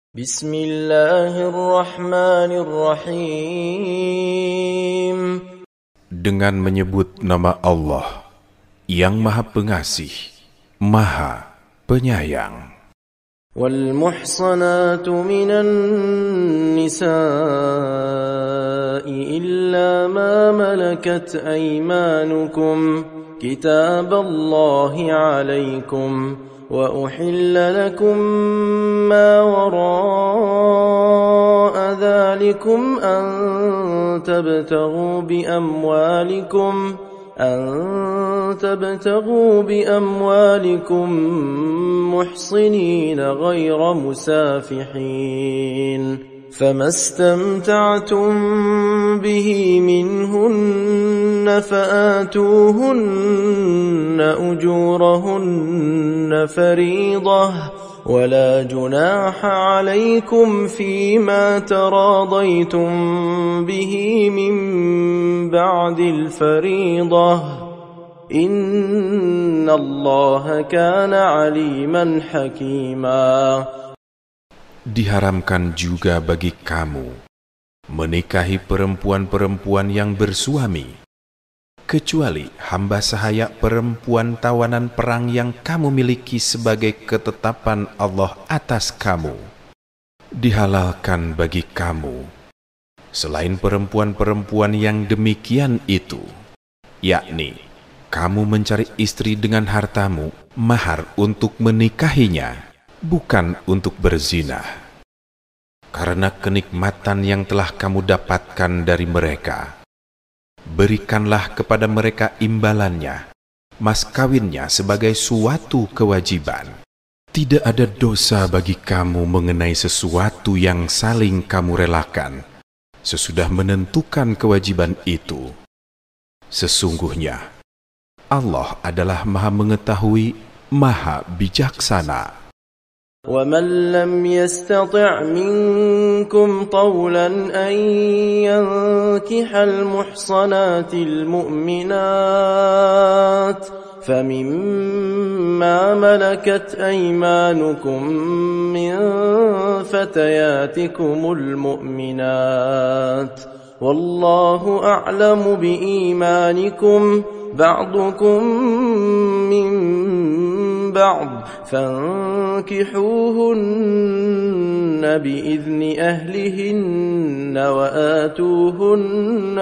Bismillahirrahmanirrahim. Dengan menyebut nama Allah yang Maha Pengasih, Maha Penyayang. Wal muhsanatu minan nisa'i illa ma malakat aymanukum kitaballahi alaikum وأحل لكم ما وراء ذلكم أن تبتغوا بأموالكم محصنين غير مسافحين فما استمتعتم به منهن فآتوهن أجورهن فريضة ولا جناح عليكم فيما تراضيتم به من بعد الفريضة إن الله كان عليما حكيما. Diharamkan juga bagi kamu menikahi perempuan-perempuan yang bersuami, kecuali hamba sahaya perempuan tawanan perang yang kamu miliki sebagai ketetapan Allah atas kamu. Dihalalkan bagi kamu, selain perempuan-perempuan yang demikian itu, yakni kamu mencari istri dengan hartamu, mahar untuk menikahinya, bukan untuk berzina. Karena kenikmatan yang telah kamu dapatkan dari mereka, berikanlah kepada mereka imbalannya, mas kawinnya sebagai suatu kewajiban. Tidak ada dosa bagi kamu mengenai sesuatu yang saling kamu relakan sesudah menentukan kewajiban itu. Sesungguhnya Allah adalah Maha Mengetahui, Maha Bijaksana. وَمَنْ لَمْ يَسْتَطِعْ مِنْكُمْ طَوْلًا أَنْ يَنْكِحَ الْمُحْصَنَاتِ الْمُؤْمِنَاتِ فَمِمَّا مَلَكَتْ أَيْمَانُكُمْ مِنْ فَتَيَاتِكُمُ الْمُؤْمِنَاتِ وَاللَّهُ أَعْلَمُ بِإِيمَانِكُمْ بَعْضُكُمْ مِنْ بعض فانكحوهن بإذن أهلهن وآتوهن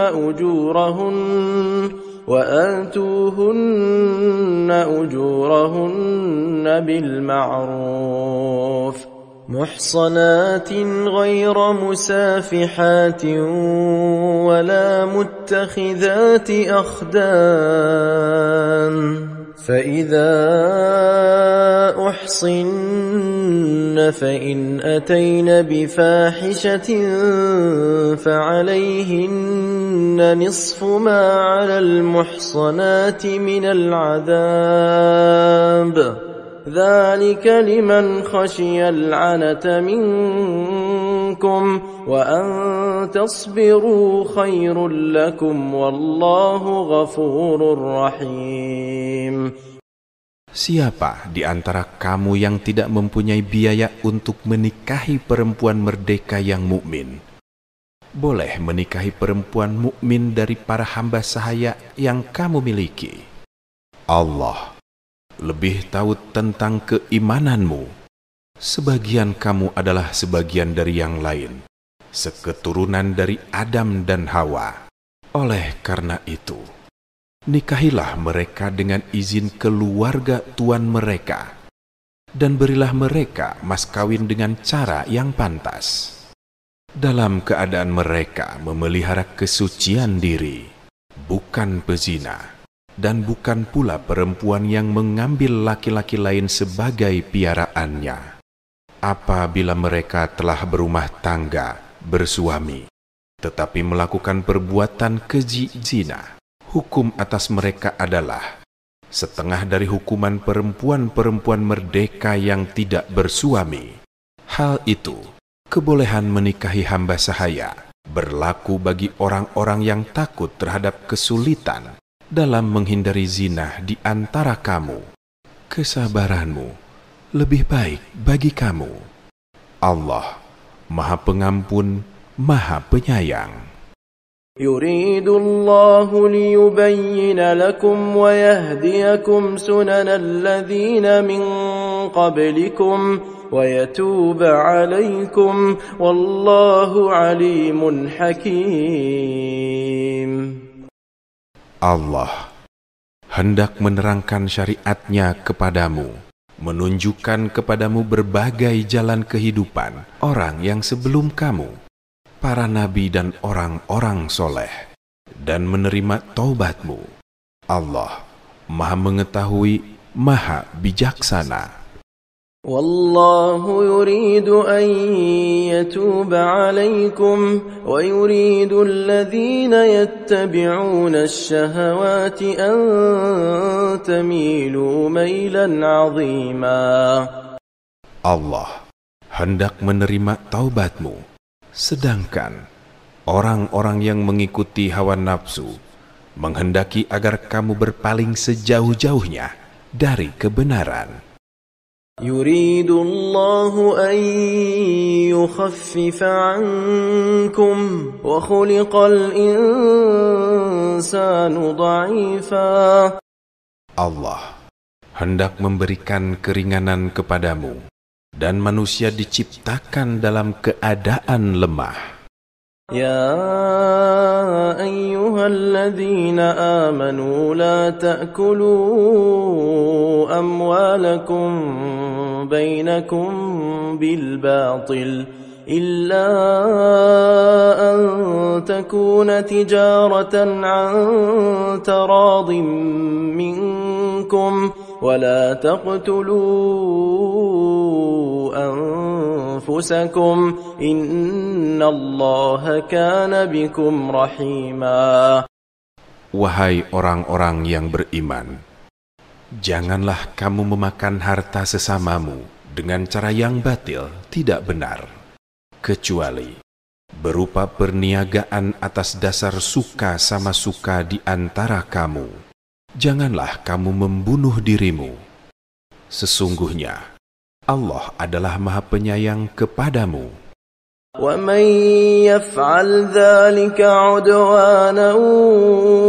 أجورهن بالمعروف محصنات غير مسافحات ولا متخذات أخدان فإذا أحصن فإن أتين بفاحشة فعليهن نصف ما على المحصنات من العذاب ذلك لمن خشي العنة منكم وأن تصبروا خير لكم والله غفور رحيم. Siapa di antara kamu yang tidak mempunyai biaya untuk menikahi perempuan merdeka yang mukmin, boleh menikahi perempuan mukmin dari para hamba sahaya yang kamu miliki. Allah lebih tahu tentang keimananmu. Sebagian kamu adalah sebagian dari yang lain, seketurunan dari Adam dan Hawa. Oleh karena itu, nikahilah mereka dengan izin keluarga tuan mereka, dan berilah mereka mas kawin dengan cara yang pantas, dalam keadaan mereka memelihara kesucian diri, bukan pezina, dan bukan pula perempuan yang mengambil laki-laki lain sebagai piaraannya. Apabila mereka telah berumah tangga, bersuami, tetapi melakukan perbuatan keji zina, hukum atas mereka adalah setengah dari hukuman perempuan-perempuan merdeka yang tidak bersuami. Hal itu, kebolehan menikahi hamba sahaya, berlaku bagi orang-orang yang takut terhadap kesulitan dalam menghindari zina di antara kamu. Kesabaranmu lebih baik bagi kamu. Allah Maha Pengampun, Maha Penyayang. يريد الله ليبين لكم ويهديكم سنن الذين من قبلكم ويتوب عليكم والله عليم حكيم. Allah hendak menerangkan syariatnya kepadamu, menunjukkan kepadamu berbagai jalan kehidupan orang yang sebelum kamu, para nabi dan orang-orang soleh, dan menerima taubatmu. Allah Maha Mengetahui, Maha Bijaksana. والله يريد أن يتوب عليكم ويريد الذين يتبعون الشهوات أن تميلوا ميلا عظيما. Allah hendak menerima taubatmu, sedangkan orang-orang yang mengikuti hawa nafsu menghendaki agar kamu berpaling sejauh-jauhnya dari kebenaran. يريد الله أن يخفف عنكم وخلق الإنسان ضعيفا. Allah hendak memberikan keringanan kepadamu, dan manusia diciptakan dalam keadaan lemah. يا أيها الذين آمنوا لا تأكلوا أموالكم بينكم بالباطل إلا أن تكون تجارة عن تراض منكم ولا تقتلوا أنفسكم إن الله كان بكم رحيما. Wahai orang-orang yang beriman, janganlah kamu memakan harta sesamamu dengan cara yang batil, tidak benar, kecuali berupa perniagaan atas dasar suka sama suka di antara kamu. Janganlah kamu membunuh dirimu. Sesungguhnya Allah adalah Maha Penyayang kepadamu. وَمَنْ يَفْعَلْ ذَلِكَ عُدْوَانًا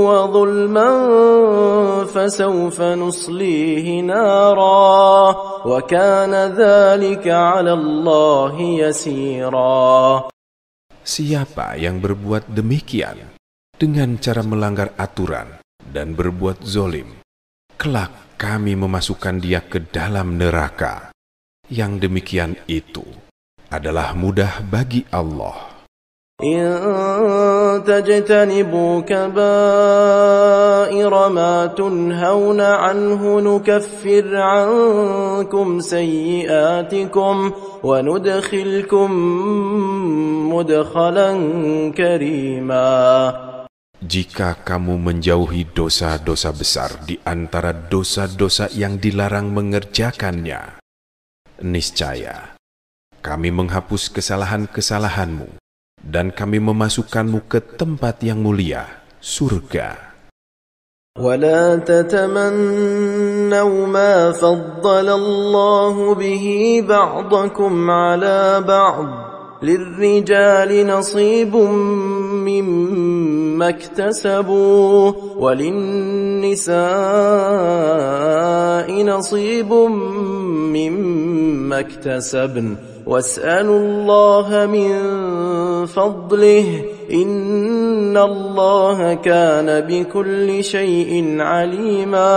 وَظُلْمًا فَسَوْفَ نُصْلِيهِ نَارًا وَكَانَ ذَلِكَ عَلَى اللَّهِ يَسِيرًا. Siapa yang berbuat demikian dengan cara melanggar aturan dan berbuat zolim, kelak kami memasukkan dia ke dalam neraka. Yang demikian itu adalah mudah bagi Allah. إن تجتنبوا كبائر ما تنهون عنه نكفر عنكم سيئاتكم وندخلكم مدخلا كريما. Jika kamu menjauhi dosa-dosa besar di antara dosa-dosa yang dilarang mengerjakannya, niscaya kami menghapus kesalahan-kesalahanmu dan kami memasukkanmu ke tempat yang mulia, surga. ولا تتمنوا ما فضل الله به بعضكم على بعض للرجال نصيب مما اكتسبوا وللنساء نصيب مما اكتسبن واسألوا الله من فضله إن الله كان بكل شيء عليما.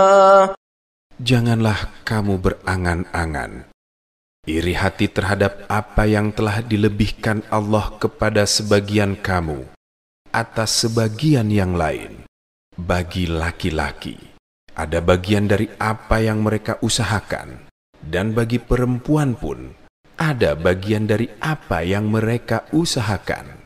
Janganlah kamu berangan-angan, iri hati terhadap apa yang telah dilebihkan Allah kepada sebagian kamu atas sebagian yang lain. Bagi laki-laki ada bagian dari apa yang mereka usahakan, dan bagi perempuan pun ada bagian dari apa yang mereka usahakan.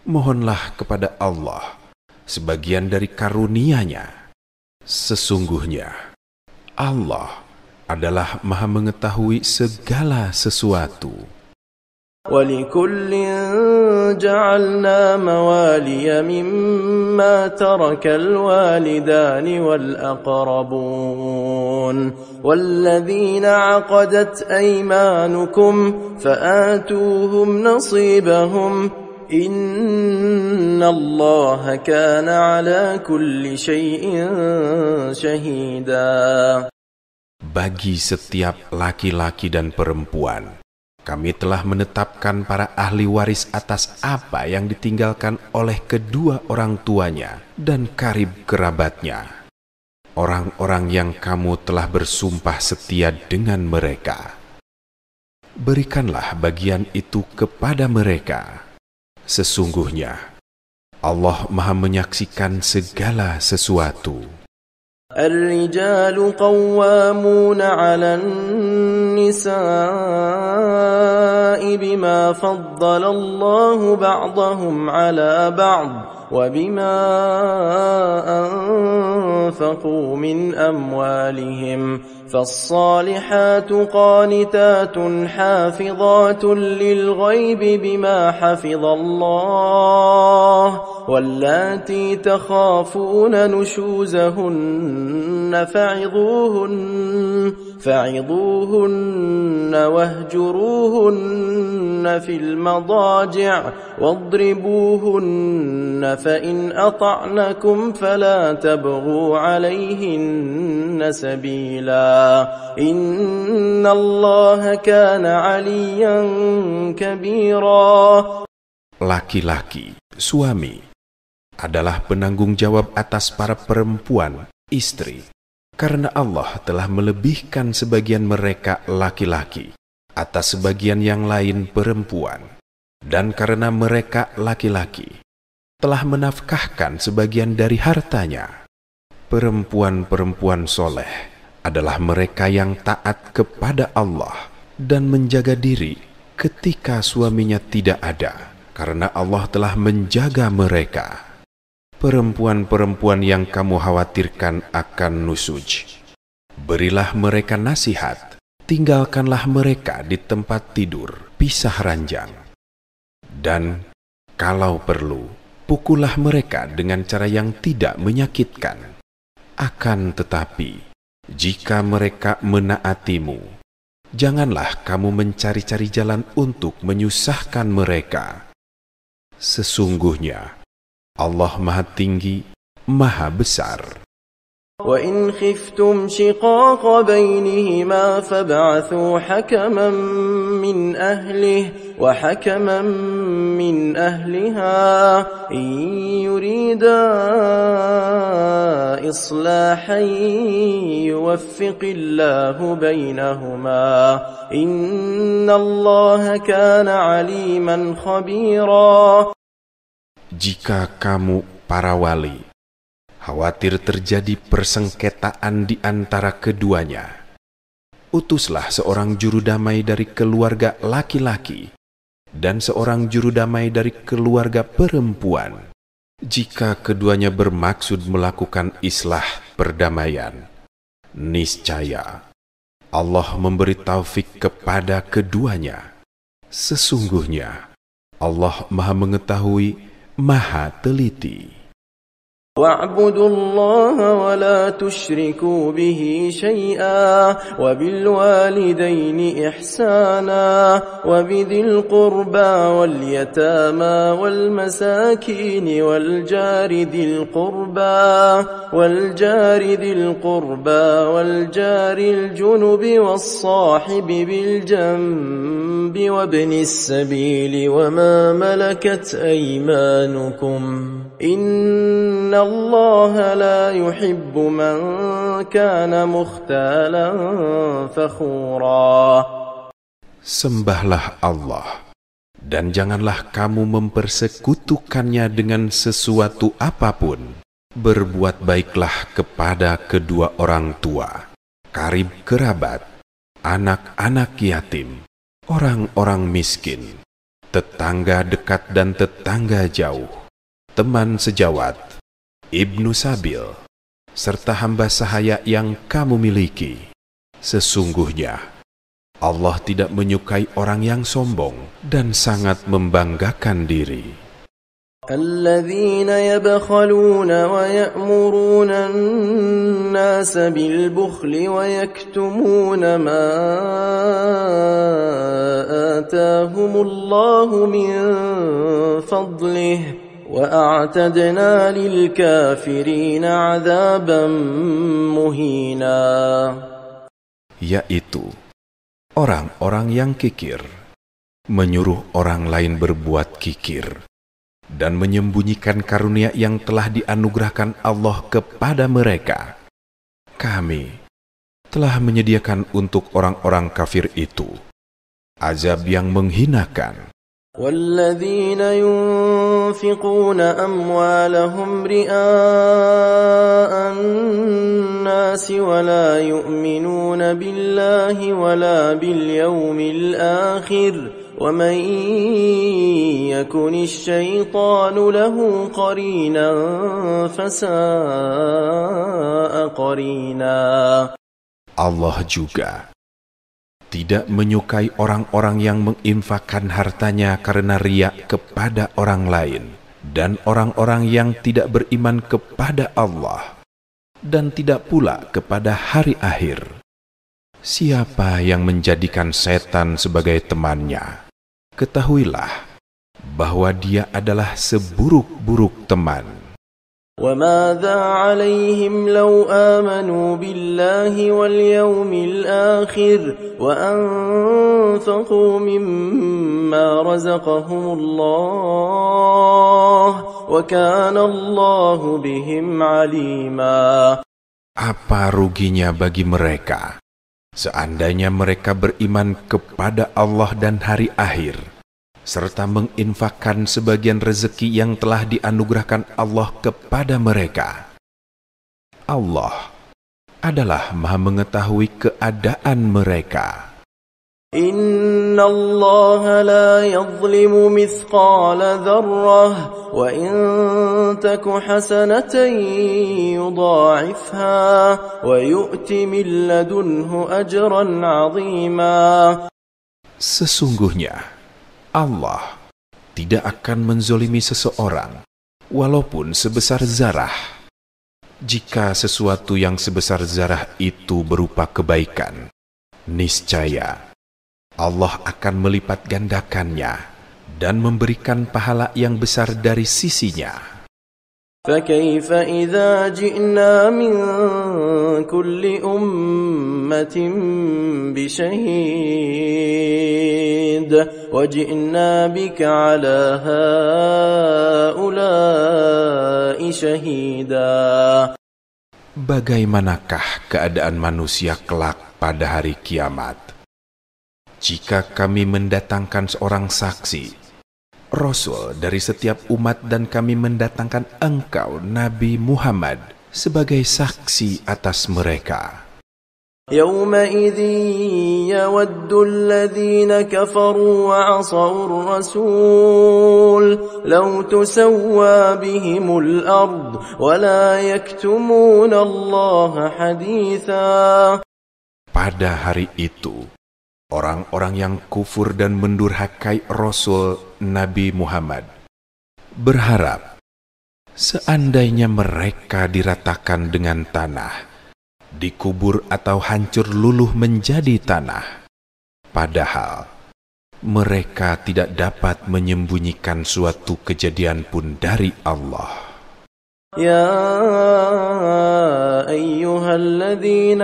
Mohonlah kepada Allah sebagian dari karunia-Nya. Sesungguhnya Allah adalah Maha Mengetahui segala sesuatu. ولكل جعلنا موالي مما ترك الوالدان والأقربون والذين عقدت أيمانكم فآتوهم نصيبهم إن الله كان على كل شيء شهيدا. Bagi setiap laki-laki dan perempuan, kami telah menetapkan para ahli waris atas apa yang ditinggalkan oleh kedua orang tuanya dan karib kerabatnya, orang-orang yang kamu telah bersumpah setia dengan mereka. Berikanlah bagian itu kepada mereka. Sesungguhnya Allah Maha menyaksikan segala sesuatu. الرجال قوامون على النساء بما فضل الله بعضهم على بعض وبما أنفقوا من أموالهم فالصالحات قانتات حافظات للغيب بما حفظ الله واللاتي تخافون نشوزهن فعظوهن واهجروهن في المضاجع واضربوهن فإن أطعنكم فلا تبغوا عليهن سبيلا إن الله كان عليا كبيرا. Laki-laki, suami, adalah penanggung jawab atas para perempuan, istri, karena Allah telah melebihkan sebagian mereka laki-laki atas sebagian yang lain perempuan, dan karena mereka laki-laki telah menafkahkan sebagian dari hartanya. Perempuan-perempuan soleh adalah mereka yang taat kepada Allah dan menjaga diri ketika suaminya tidak ada, karena Allah telah menjaga mereka. Perempuan-perempuan yang kamu khawatirkan akan nusuj, berilah mereka nasihat, tinggalkanlah mereka di tempat tidur, pisah ranjang. Dan kalau perlu, pukullah mereka dengan cara yang tidak menyakitkan. Akan tetapi, jika mereka menaatimu, janganlah kamu mencari-cari jalan untuk menyusahkan mereka. Sesungguhnya, Allah Maha Tinggi, Maha Besar. وَإِنْ خِفْتُمْ شِقَاقَ بَيْنِهِمَا فَابْعَثُوا حَكَمًا مِّنْ أَهْلِهِ وَحَكَمًا مِّنْ أَهْلِهَا إِنْ يُرِيدَا إِصْلَاحًا يُوَفِّقِ اللَّهُ بَيْنَهُمَا إِنَّ اللَّهَ كَانَ عَلِيمًا خَبِيرًا. Jika kamu, para wali, khawatir terjadi persengketaan di antara keduanya, utuslah seorang juru damai dari keluarga laki-laki dan seorang juru damai dari keluarga perempuan. Jika keduanya bermaksud melakukan islah perdamaian, niscaya Allah memberi taufik kepada keduanya. Sesungguhnya Allah Maha mengetahui, Maha teliti. وَاعْبُدُوا اللَّهَ وَلَا تُشْرِكُوا بِهِ شَيْئًا وَبِالْوَالِدَيْنِ إِحْسَانًا وَبِذِي الْقُرْبَى وَالْيَتَامَى وَالْمَسَاكِينِ وَالْجَارِ ذِي الْقُرْبَى وَالْجَارِ الْجُنُبِ وَالصَّاحِبِ بِالْجَنبِ وَابْنِ السَّبِيلِ وَمَا مَلَكَتْ أَيْمَانُكُمْ إِنَّ اللَّهَ لَا يُحِبُّ مَنْ كَانَ مُخْتَالًا فَخُورًا. Sembahlah Allah, dan janganlah kamu mempersekutukannya dengan sesuatu apapun. Berbuat baiklah kepada kedua orang tua, karib kerabat, anak-anak yatim, orang-orang miskin, tetangga dekat dan tetangga jauh, teman sejawat, ibnu sabil, serta hamba sahaya yang kamu miliki. Sesungguhnya Allah tidak menyukai orang yang sombong dan sangat membanggakan diri. الذين يبخلون ويأمرون الناس بالبخل ويكتمون ما آتاهم الله من فضله وأعتدنا للكافرين عذابا مهينا. Yaitu orang-orang yang kikir, menyuruh orang lain berbuat kikir, dan menyembunyikan karunia yang telah dianugerahkan Allah kepada mereka. Kami telah menyediakan untuk orang-orang kafir itu azab yang menghinakan. وَالَّذِينَ يُنْفِقُونَ أَمْوَالَهُمْ رِئَاءَ النَّاسِ وَلَا يُؤْمِنُونَ بِاللَّهِ وَلَا بِالْيَوْمِ الْآخِرِ وَمَنْ يَكُنِ الشَّيْطَانُ لَهُ قَرِينًا فَسَاءَ قَرِينًا. Allah juga tidak menyukai orang-orang yang menginfakkan hartanya karena riya kepada orang lain, dan orang-orang yang tidak beriman kepada Allah dan tidak pula kepada hari akhir. Siapa yang menjadikan setan sebagai temannya, ketahuilah bahwa dia adalah seburuk-buruk teman. وَمَاذَا عَلَيْهِمْ لَوْ آمَنُوا بِاللَّهِ وَالْيَوْمِ الْآخِرِ وَأَنفَقُوا مِمَّا رَزَقَهُمُ اللَّهُ وَكَانَ اللَّهُ بِهِمْ عَلِيمًا. Apa ruginya bagi mereka seandainya mereka beriman kepada Allah dan hari akhir, serta menginfakkan sebagian rezeki yang telah dianugerahkan Allah kepada mereka. Allah adalah Maha mengetahui keadaan mereka. Inna Allah la yadhlimu mithqala dzarrah wa in taku hasanatan yudha'ifha wa yu'ti min ladunhu ajran 'azima. Sesungguhnya Allah tidak akan menzolimi seseorang, walaupun sebesar zarah. Jika sesuatu yang sebesar zarah itu berupa kebaikan, niscaya Allah akan melipat gandakannya dan memberikan pahala yang besar dari sisinya. فَكَيْفَ إِذَا جِئْنَا مِنْ كُلِّ أُمَّةٍ بِشَهِيدٍ وَجِئْنَا بِكَ عَلَى هَؤُلَاءِ شَهِيدًا. Bagaimanakah keadaan manusia kelak pada hari kiamat jika kami mendatangkan seorang saksi, Rasul dari setiap umat, dan kami mendatangkan engkau, Nabi Muhammad, sebagai saksi atas mereka. يَوْمَئِذٍ يَوَدُّ الَّذِينَ كَفَرُوا وَعَصَوُا الرَّسُولَ لَوْ تُسَوَّى بِهِمُ الْأَرْضُ وَلَا يَكْتُمُونَ اللَّهَ حَدِيثًا. Pada hari itu, orang-orang yang kufur dan mendurhakai Rasul Nabi Muhammad berharap seandainya mereka diratakan dengan tanah, dikubur atau hancur luluh menjadi tanah. Padahal mereka tidak dapat menyembunyikan suatu kejadian pun dari Allah. يا أيها الذين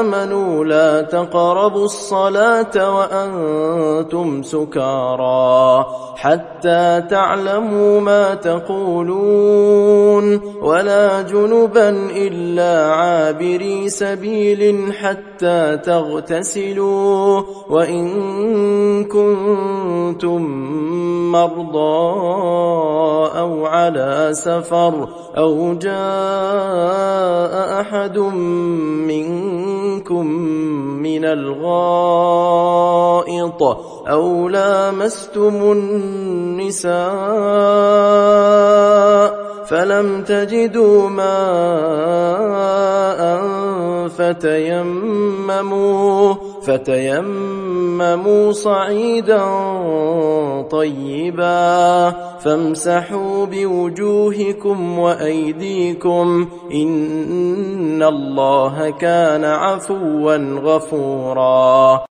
آمنوا لا تقربوا الصلاة وأنتم سكارى حتى تعلموا ما تقولون ولا جنبا إلا عابري سبيل حتى تغتسلوا وإن كنتم مرضى أو على سفر أو جاء أحد منكم من الغائط أو لامستم النساء فلم تجدوا ماء فتيمموا صعيدا طيبا فامسحوا بوجوهكم وأيديكم إن الله كان عفوا غفورا.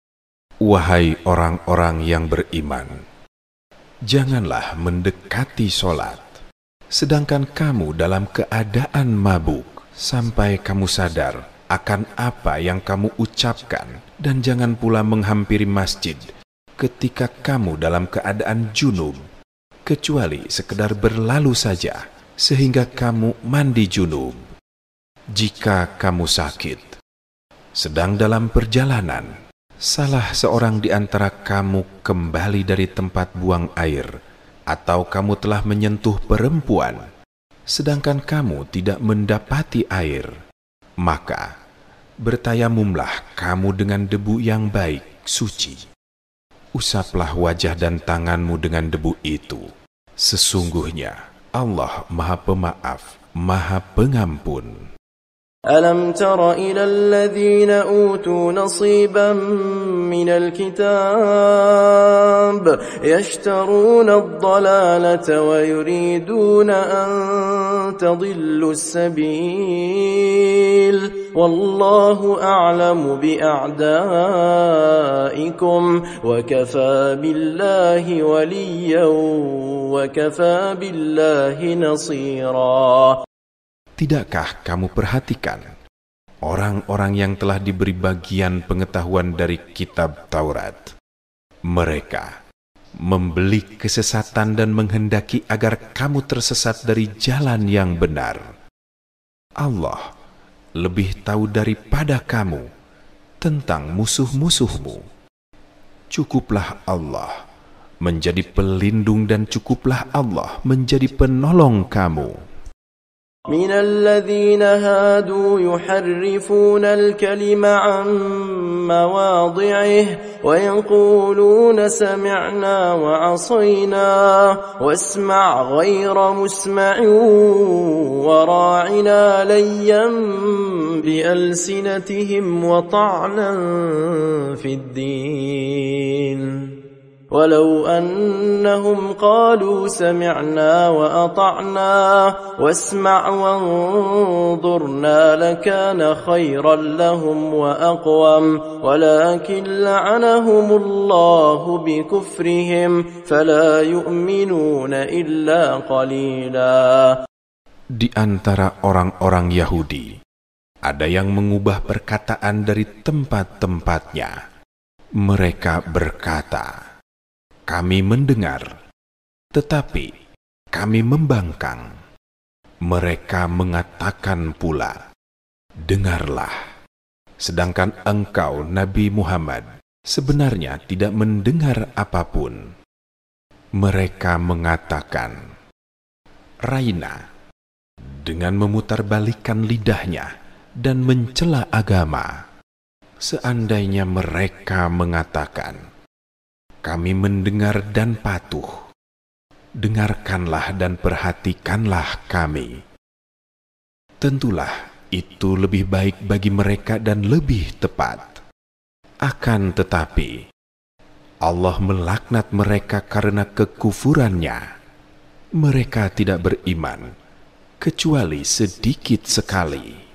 Wahai orang-orang yang beriman, janganlah mendekati solat, sedangkan kamu dalam keadaan mabuk, sampai kamu sadar akan apa yang kamu ucapkan, dan jangan pula menghampiri masjid ketika kamu dalam keadaan junub, kecuali sekedar berlalu saja, sehingga kamu mandi junub. Jika kamu sakit, sedang dalam perjalanan, salah seorang di antara kamu kembali dari tempat buang air, atau kamu telah menyentuh perempuan, sedangkan kamu tidak mendapati air, maka bertayamumlah kamu dengan debu yang baik, suci. Usaplah wajah dan tanganmu dengan debu itu. Sesungguhnya Allah Maha Pemaaf, Maha Pengampun. ألم تر إلى الذين أوتوا نصيبا من الكتاب يشترون الضلالة ويريدون أن تضلوا السبيل والله أعلم بأعدائكم وكفى بالله وليا وكفى بالله نصيرا. Tidakkah kamu perhatikan orang-orang yang telah diberi bagian pengetahuan dari kitab Taurat? Mereka membeli kesesatan dan menghendaki agar kamu tersesat dari jalan yang benar. Allah lebih tahu daripada kamu tentang musuh-musuhmu. Cukuplah Allah menjadi pelindung dan cukuplah Allah menjadi penolong kamu. من الذين هادوا يحرفون الكلم عن مواضعه ويقولون سمعنا وعصينا واسمع غير مسمع وراعنا ليا بألسنتهم وطعنا في الدين ولو أنهم قالوا سمعنا وأطعنا واسمع وانظرنا لكان خيرا لهم وأقوم ولكن لعنهم الله بكفرهم فلا يؤمنون إلا قليلا. Di antara orang-orang Yahudi, ada yang mengubah perkataan dari tempat-tempatnya. Mereka berkata, kami mendengar, tetapi kami membangkang. Mereka mengatakan pula, dengarlah. Sedangkan engkau, Nabi Muhammad, sebenarnya tidak mendengar apapun. Mereka mengatakan, Raina, dengan memutarbalikkan lidahnya dan mencela agama. Seandainya mereka mengatakan, kami mendengar dan patuh, dengarkanlah dan perhatikanlah kami. Tentulah itu lebih baik bagi mereka dan lebih tepat. Akan tetapi, Allah melaknat mereka karena kekufurannya. Mereka tidak beriman, kecuali sedikit sekali.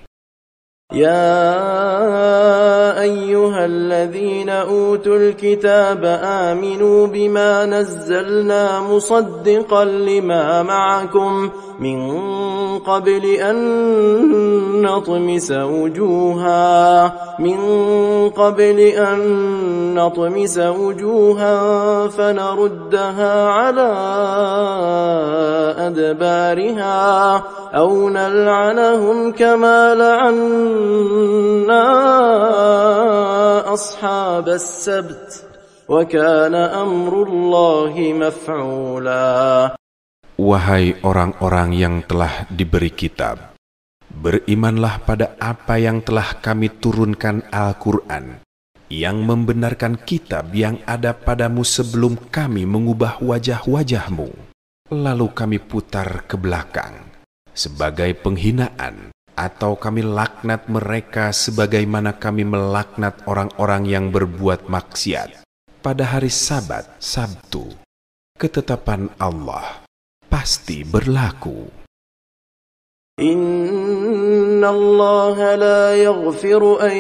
يا أيها الذين أوتوا الكتاب آمنوا بما نزلنا مصدقا لما معكم من قبل أن نطمس وجوها فنردها على أدبارها أو نلعنهم كما لعنا أصحاب السبت وكان أمر الله مفعولا. Wahai orang-orang yang telah diberi kitab, berimanlah pada apa yang telah kami turunkan Al-Quran, yang membenarkan kitab yang ada padamu sebelum kami mengubah wajah-wajahmu, lalu kami putar ke belakang sebagai penghinaan atau kami laknat mereka sebagaimana kami melaknat orang-orang yang berbuat maksiat pada hari Sabat, Sabtu. Ketetapan Allah pasti berlaku. Inna Allah la yaghfiru an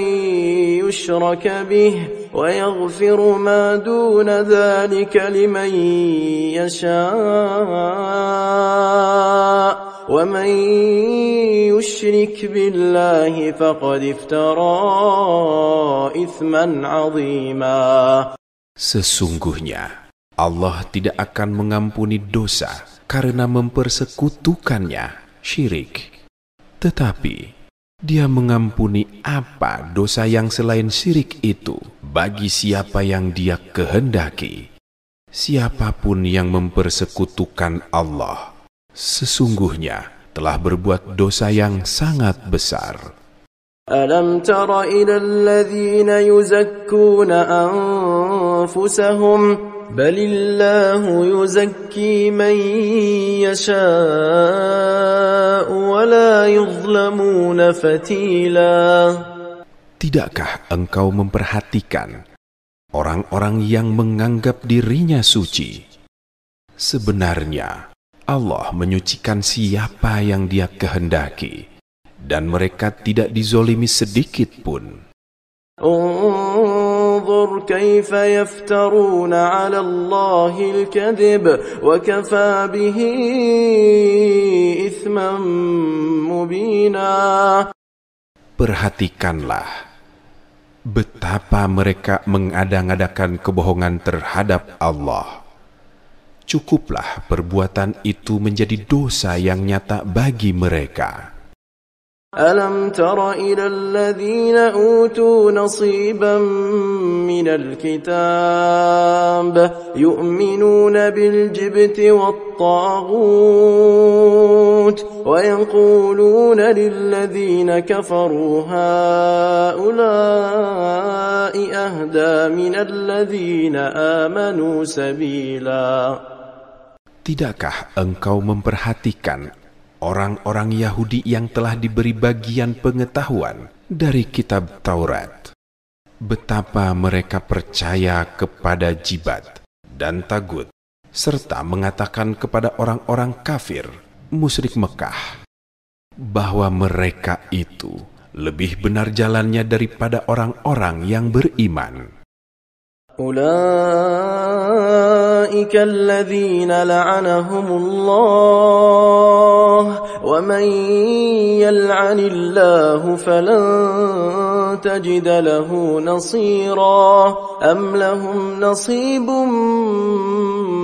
yushraka bih wa yaghfiru ma duna dhalika liman yasha' wa man yushrik billahi faqad iftara ithman 'azima. Sesungguhnya Allah tidak akan mengampuni dosa karena mempersekutukannya, syirik. Tetapi Dia mengampuni apa dosa yang selain syirik itu bagi siapa yang Dia kehendaki. Siapapun yang mempersekutukan Allah, sesungguhnya telah berbuat dosa yang sangat besar. Alam tara ila alladhina yuzakkuna anfusahum balillahu yuzakki man yasha'u wa la yuzlamuna fatila. Tidakkah engkau memperhatikan orang-orang yang menganggap dirinya suci? Sebenarnya Allah menyucikan siapa yang Dia kehendaki, dan mereka tidak dizolimi sedikit pun. انظر كيف يفترون على الله الكذب وكفى به إثما مبينا. Perhatikanlah betapa mereka mengada-ngadakan kebohongan terhadap Allah. Cukuplah perbuatan itu menjadi dosa yang nyata bagi mereka. ألم تر إلى الذين أوتوا نصيبا من الكتاب يؤمنون بالجبت والطاغوت ويقولون للذين كفروا هؤلاء أهدى من الذين آمنوا سبيلا. Tidakkah engkau memperhatikan orang-orang Yahudi yang telah diberi bagian pengetahuan dari kitab Taurat? Betapa mereka percaya kepada jibat dan tagut, serta mengatakan kepada orang-orang kafir, musyrik Mekah, bahwa mereka itu lebih benar jalannya daripada orang-orang yang beriman. أولئك الذين لعنهم الله ومن يلعن الله فلن تجد له نصيرا أم لهم نصيب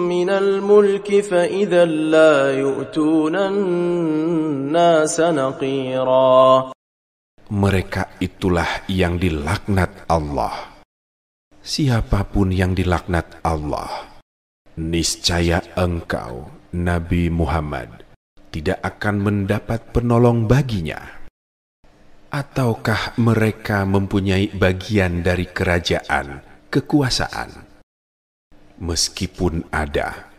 من الملك فإذا لا يؤتون الناس نقيرا. Mereka itulah yang dilaknat Allah. Siapapun yang dilaknat Allah, niscaya engkau, Nabi Muhammad, tidak akan mendapat penolong baginya. Ataukah mereka mempunyai bagian dari kerajaan, kekuasaan? Meskipun ada,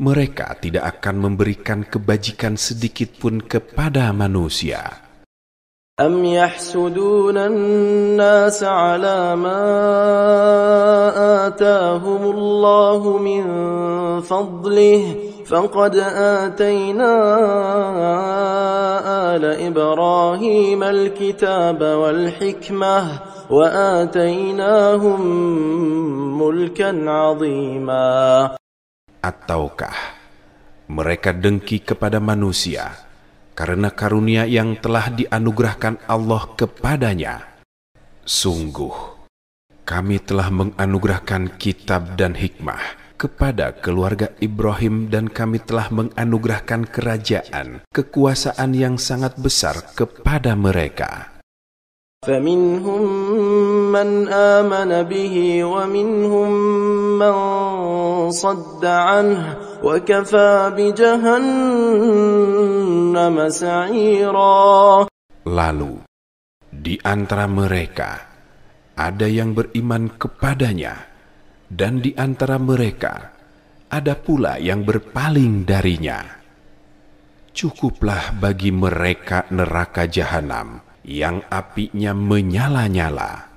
mereka tidak akan memberikan kebajikan sedikit pun kepada manusia. أم يحسدون الناس على ما آتاهم الله من فضله فقد آتينا آل إبراهيم الكتاب والحكمة وآتيناهم ملكا عظيما. Ataukah mereka dengki kepada manusia karena karunia yang telah dianugerahkan Allah kepadanya? Sungguh, kami telah menganugerahkan kitab dan hikmah kepada keluarga Ibrahim, dan kami telah menganugerahkan kerajaan, kekuasaan yang sangat besar kepada mereka. فَمِنْهُمْ مَنْ آمَنَ بِهِ وَمِنْهُمْ مَنْ صَدَّ عَنْهُ وَكَفَى بِجَهَنَّمَ سَعِيرًا. Lalu, di antara mereka ada yang beriman kepadanya, dan di antara mereka ada pula yang berpaling darinya. Cukuplah bagi mereka neraka jahanam yang apinya menyala-nyala.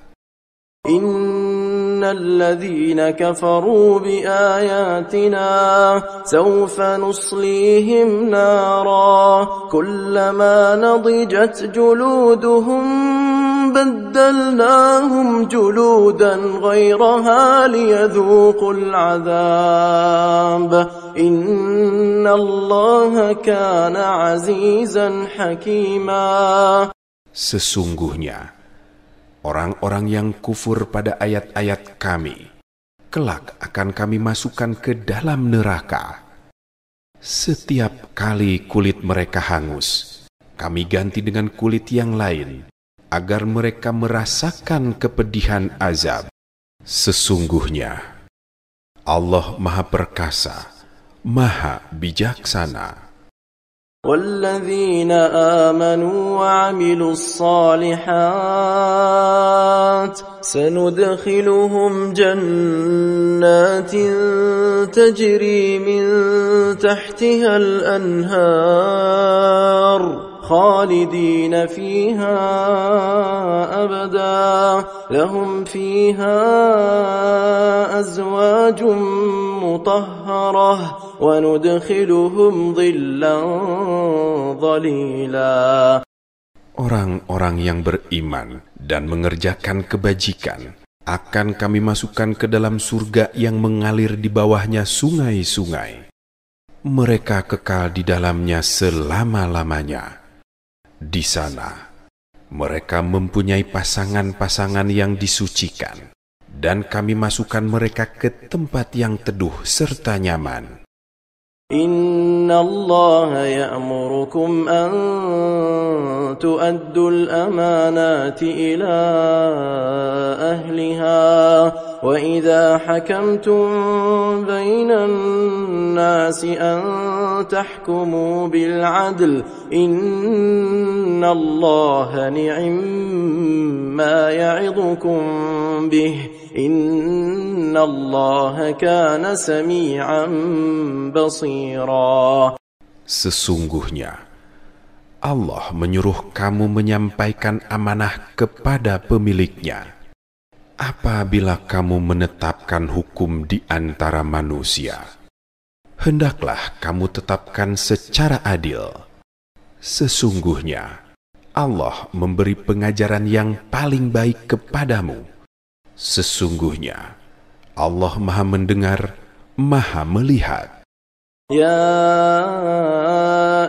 الذين كفروا بآياتنا سوف نصليهم نارا كلما نضجت جلودهم بدلناهم جلودا غيرها ليذوقوا العذاب إن الله كان عزيزا حكيما. Sesungguhnya orang-orang yang kufur pada ayat-ayat kami, kelak akan kami masukkan ke dalam neraka. Setiap kali kulit mereka hangus, kami ganti dengan kulit yang lain, agar mereka merasakan kepedihan azab. Sesungguhnya, Allah Maha Perkasa, Maha Bijaksana. والذين آمنوا وعملوا الصالحات سندخلهم جنات تجري من تحتها الأنهار خالدين فيها أبدا لهم فيها أزواج مطهرة وندخلهم ظلا ظليلا. Orang-orang yang beriman dan mengerjakan kebajikan akan kami masukkan ke dalam surga yang mengalir di bawahnya sungai-sungai. Mereka kekal di dalamnya selama-lamanya. Di sana, mereka mempunyai pasangan-pasangan yang disucikan, dan kami masukkan mereka ke tempat yang teduh serta nyaman. Inna Allah ya'murukum an tu'addul amanati ila ahliha wa idha hakamtum bainan nasi an tahkumu bil adl inna Allah ni'imma ya'idukum bih Inna Allah kana sami'an basira. Sesungguhnya Allah menyuruh kamu menyampaikan amanah kepada pemiliknya. Apabila kamu menetapkan hukum di antara manusia, hendaklah kamu tetapkan secara adil. Sesungguhnya Allah memberi pengajaran yang paling baik kepadamu. Sesungguhnya Allah Maha Mendengar, Maha Melihat. Ya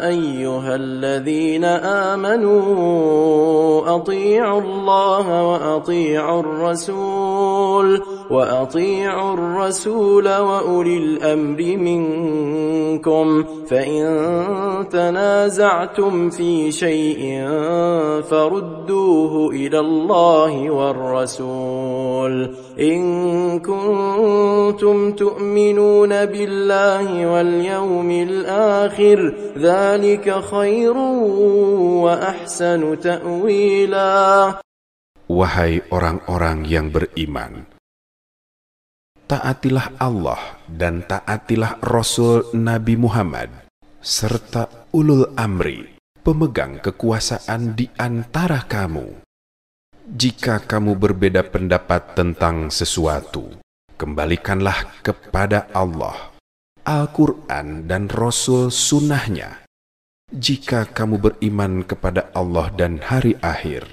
ayyuhalladzina amanu ati'u Allah wa ati'u ar-rasul wa ulil amri minkum fa in tanaza'tum fi shay'in farudduhu ila Allah war rasul in kuntum tu'minuna billahi wal yawmil akhir dzalika khairun wa ahsanu ta'wila. Wahai orang-orang yang beriman, taatilah Allah dan taatilah Rasul Nabi Muhammad serta ulul amri, pemegang kekuasaan di antara kamu. Jika kamu berbeda pendapat tentang sesuatu, kembalikanlah kepada Allah, Al-Quran dan Rasul sunnahnya. Jika kamu beriman kepada Allah dan hari akhir,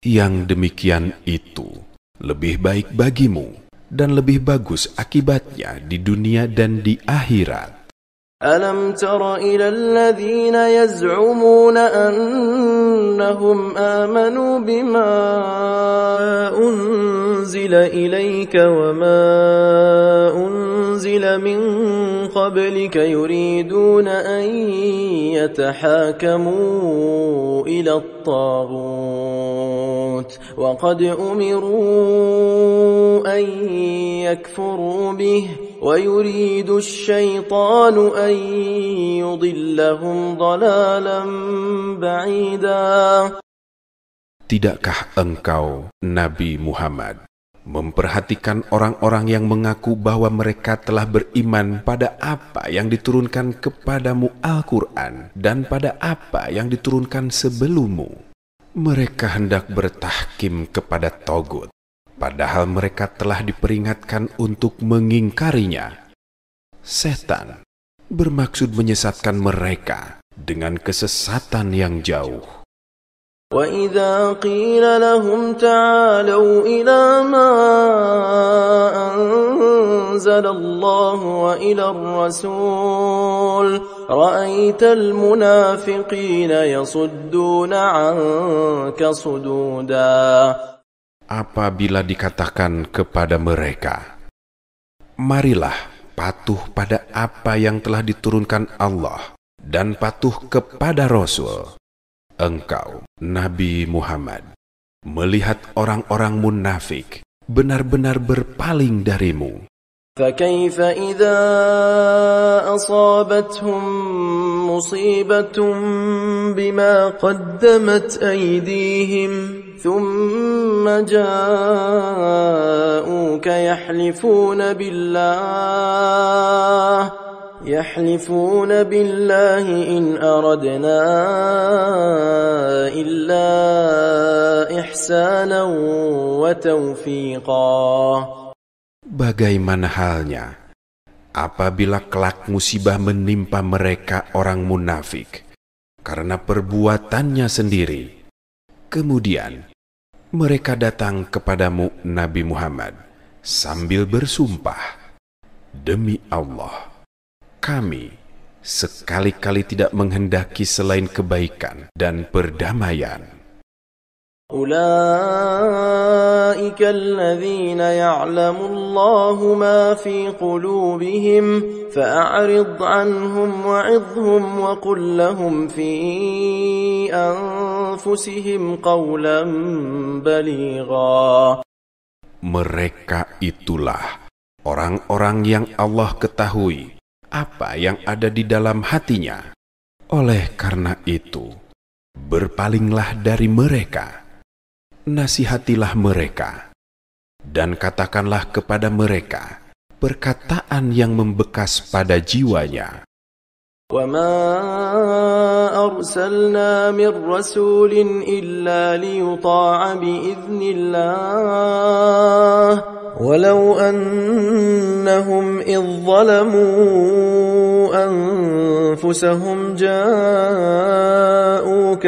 yang demikian itu lebih baik bagimu dan lebih bagus akibatnya di dunia dan di akhirat. Alam tara ila alladhina yaz'umuna annahum amanu bima unzila ilayka wa ma unzila min qablika yuriduna an yatahakamu ila at-taghut wa qad umiru an yakfuru bihi ويريد الشيطان أن يضلهم ضلالا بعيدا. Tidakkah engkau, Nabi Muhammad, memperhatikan orang-orang yang mengaku bahwa mereka telah beriman pada apa yang diturunkan kepadamu Al-Quran dan pada apa yang diturunkan sebelummu. Mereka hendak bertahkim kepada Togut, padahal mereka telah diperingatkan untuk mengingkarinya. Setan bermaksud menyesatkan mereka dengan kesesatan yang jauh. وَإِذَا قِيلَ لَهُمْ تَعَالَوْا إِلَى مَا أَنزَلَ اللَّهُ وَإِلَى الرَّسُولِ رَأَيْتَ الْمُنَافِقِينَ يَصُدُّونَ عَنكَ صُدُودًا. Apabila dikatakan kepada mereka, marilah patuh pada apa yang telah diturunkan Allah dan patuh kepada Rasul, engkau, Nabi Muhammad, melihat orang-orang munafik benar-benar berpaling darimu. فَكَيْفَ إِذَا أَصَابَتْهُم مُّصِيبَةٌ بِمَا قَدَّمَتْ أَيْدِيهِمْ ثُمَّ جَاءُوكَ يحلفون بالله إن أردنا إلا إحسانا وتوفيقا. Bagaimana halnya apabila kelak musibah menimpa mereka orang munafik karena perbuatannya sendiri. Kemudian mereka datang kepadamu Nabi Muhammad sambil bersumpah, demi Allah, kami sekali-kali tidak menghendaki selain kebaikan dan perdamaian. أولئك الذين يعلم الله ما في قلوبهم فأعرض عنهم وعظهم وقل لهم في أنفسهم قولا بليغا. Mereka itulah orang-orang yang Allah ketahui apa yang ada di dalam hatinya. Oleh karena itu, berpalinglah dari mereka. Nasihatilah mereka, dan katakanlah kepada mereka perkataan yang membekas pada jiwanya. وَمَا أَرْسَلْنَا مِنْ رَسُولٍ إِلَّا لِيُطَاعَ بِإِذْنِ اللَّهِ وَلَوْ أَنَّهُمْ إِذْ ظَلَمُوا أَنفُسَهُمْ جَاءُوكَ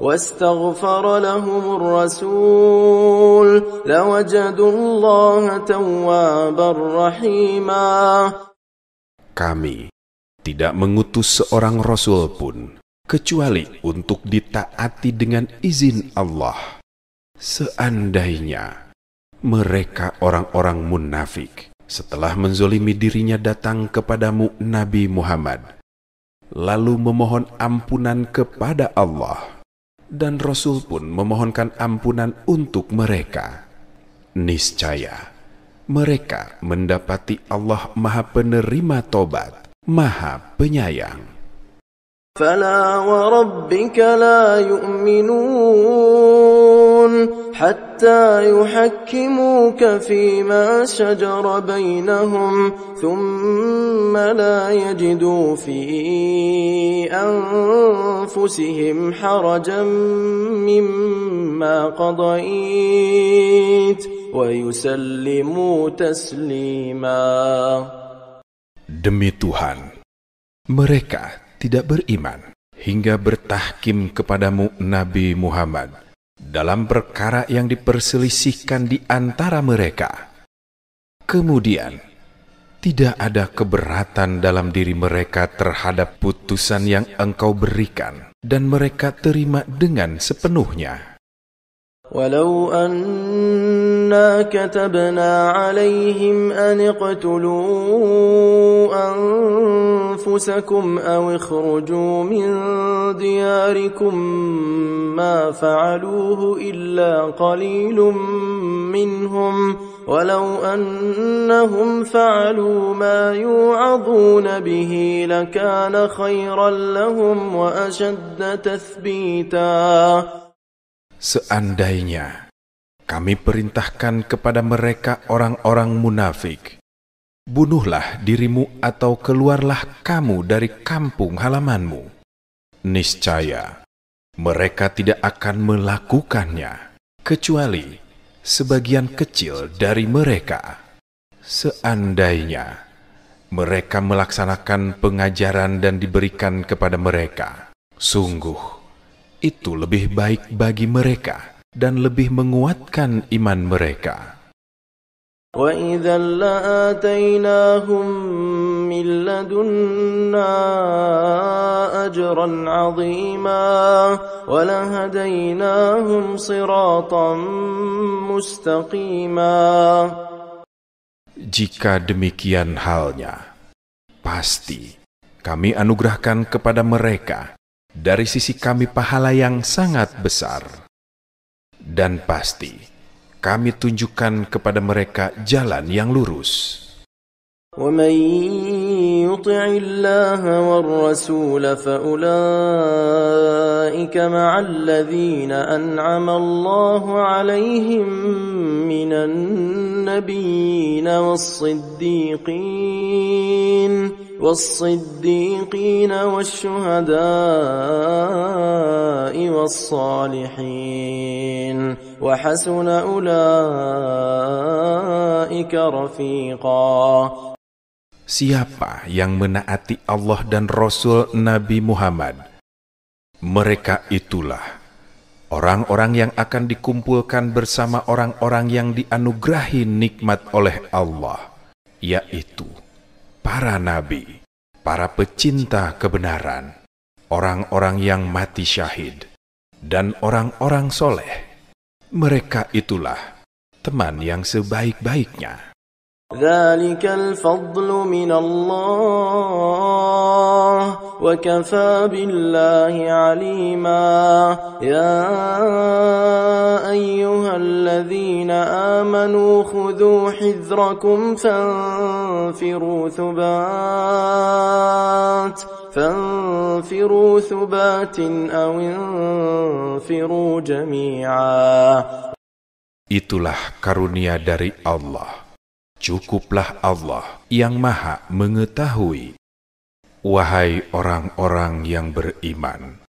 واستغفر لهم الرسول لوجدوا الله توابا رحيما. Kami tidak mengutus seorang rasul pun kecuali untuk ditaati dengan izin Allah. Seandainya mereka orang-orang munafik setelah menzolimi dirinya datang kepadamu Nabi Muhammad, lalu memohon ampunan kepada Allah, dan Rasul pun memohonkan ampunan untuk mereka, niscaya mereka mendapati Allah Maha Penerima Tobat, Maha Penyayang. فَلَا وَرَبِّكَ لَا يُؤْمِنُونَ حَتَّى يُحَكِّمُوكَ فِيمَا شَجَرَ بَيْنَهُمْ ثُمَّ لَا يَجِدُوا فِي أَنفُسِهِمْ حَرَجًا مِّمَّا قَضَيْتَ وَيُسَلِّمُوا تَسْلِيمًا. Demi Tuhan, mereka tidak beriman hingga bertahkim kepadamu Nabi Muhammad dalam perkara yang diperselisihkan di antara mereka. Kemudian tidak ada keberatan dalam diri mereka terhadap putusan yang engkau berikan, dan mereka terima dengan sepenuhnya. ولو أنا كتبنا عليهم أن اقتلوا أنفسكم أو اخرجوا من دياركم ما فعلوه إلا قليل منهم ولو أنهم فعلوا ما يوعظون به لكان خيرا لهم وأشد تثبيتا. Seandainya kami perintahkan kepada mereka orang-orang munafik, bunuhlah dirimu atau keluarlah kamu dari kampung halamanmu, niscaya mereka tidak akan melakukannya, kecuali sebagian kecil dari mereka. Seandainya mereka melaksanakan pengajaran dan diberikan kepada mereka, sungguh itu lebih baik bagi mereka dan lebih menguatkan iman mereka. وَإِذًا لَّآتَيْنَاهُم مِّن لَّدُنَّا أَجْرًا عَظِيمًا وَلَهَدَيْنَاهُمْ صِرَاطًا مُّسْتَقِيمًا. Jika demikian halnya, pasti kami anugerahkan kepada mereka dari sisi kami pahala yang sangat besar. Dan pasti kami tunjukkan kepada mereka jalan yang lurus. وَمَن يُطِعِ اللَّهَ وَالرَّسُولَ فَأُولَٰئِكَ مَعَ الَّذِينَ أَنْعَمَ اللَّهُ عَلَيْهِم مِّنَ النَّبِيِّينَ وَالصِّدِّيقِينَ وَالشُّهَدَاءِ وَالصَّالِحِينَ وَحَسُنَ أُولَٰئِكَ رَفِيقًا. Siapa yang menaati Allah dan Rasul Nabi Muhammad, mereka itulah orang-orang yang akan dikumpulkan bersama orang-orang yang dianugerahi nikmat oleh Allah, yaitu para nabi, para pecinta kebenaran, orang-orang yang mati syahid, dan orang-orang soleh. Mereka itulah teman yang sebaik-baiknya. ذَلِكَ الْفَضْلُ مِنَ اللَّهِ وَكَفَى بِاللَّهِ عَلِيمًا. يَا أَيُّهَا الَّذِينَ آمَنُوا خُذُوا حِذْرَكُمْ فانفروا ثبات أو انفروا جميعا. Itulah karunia dari Allah. Cukuplah Allah yang Maha Mengetahui. Wahai orang-orang yang beriman,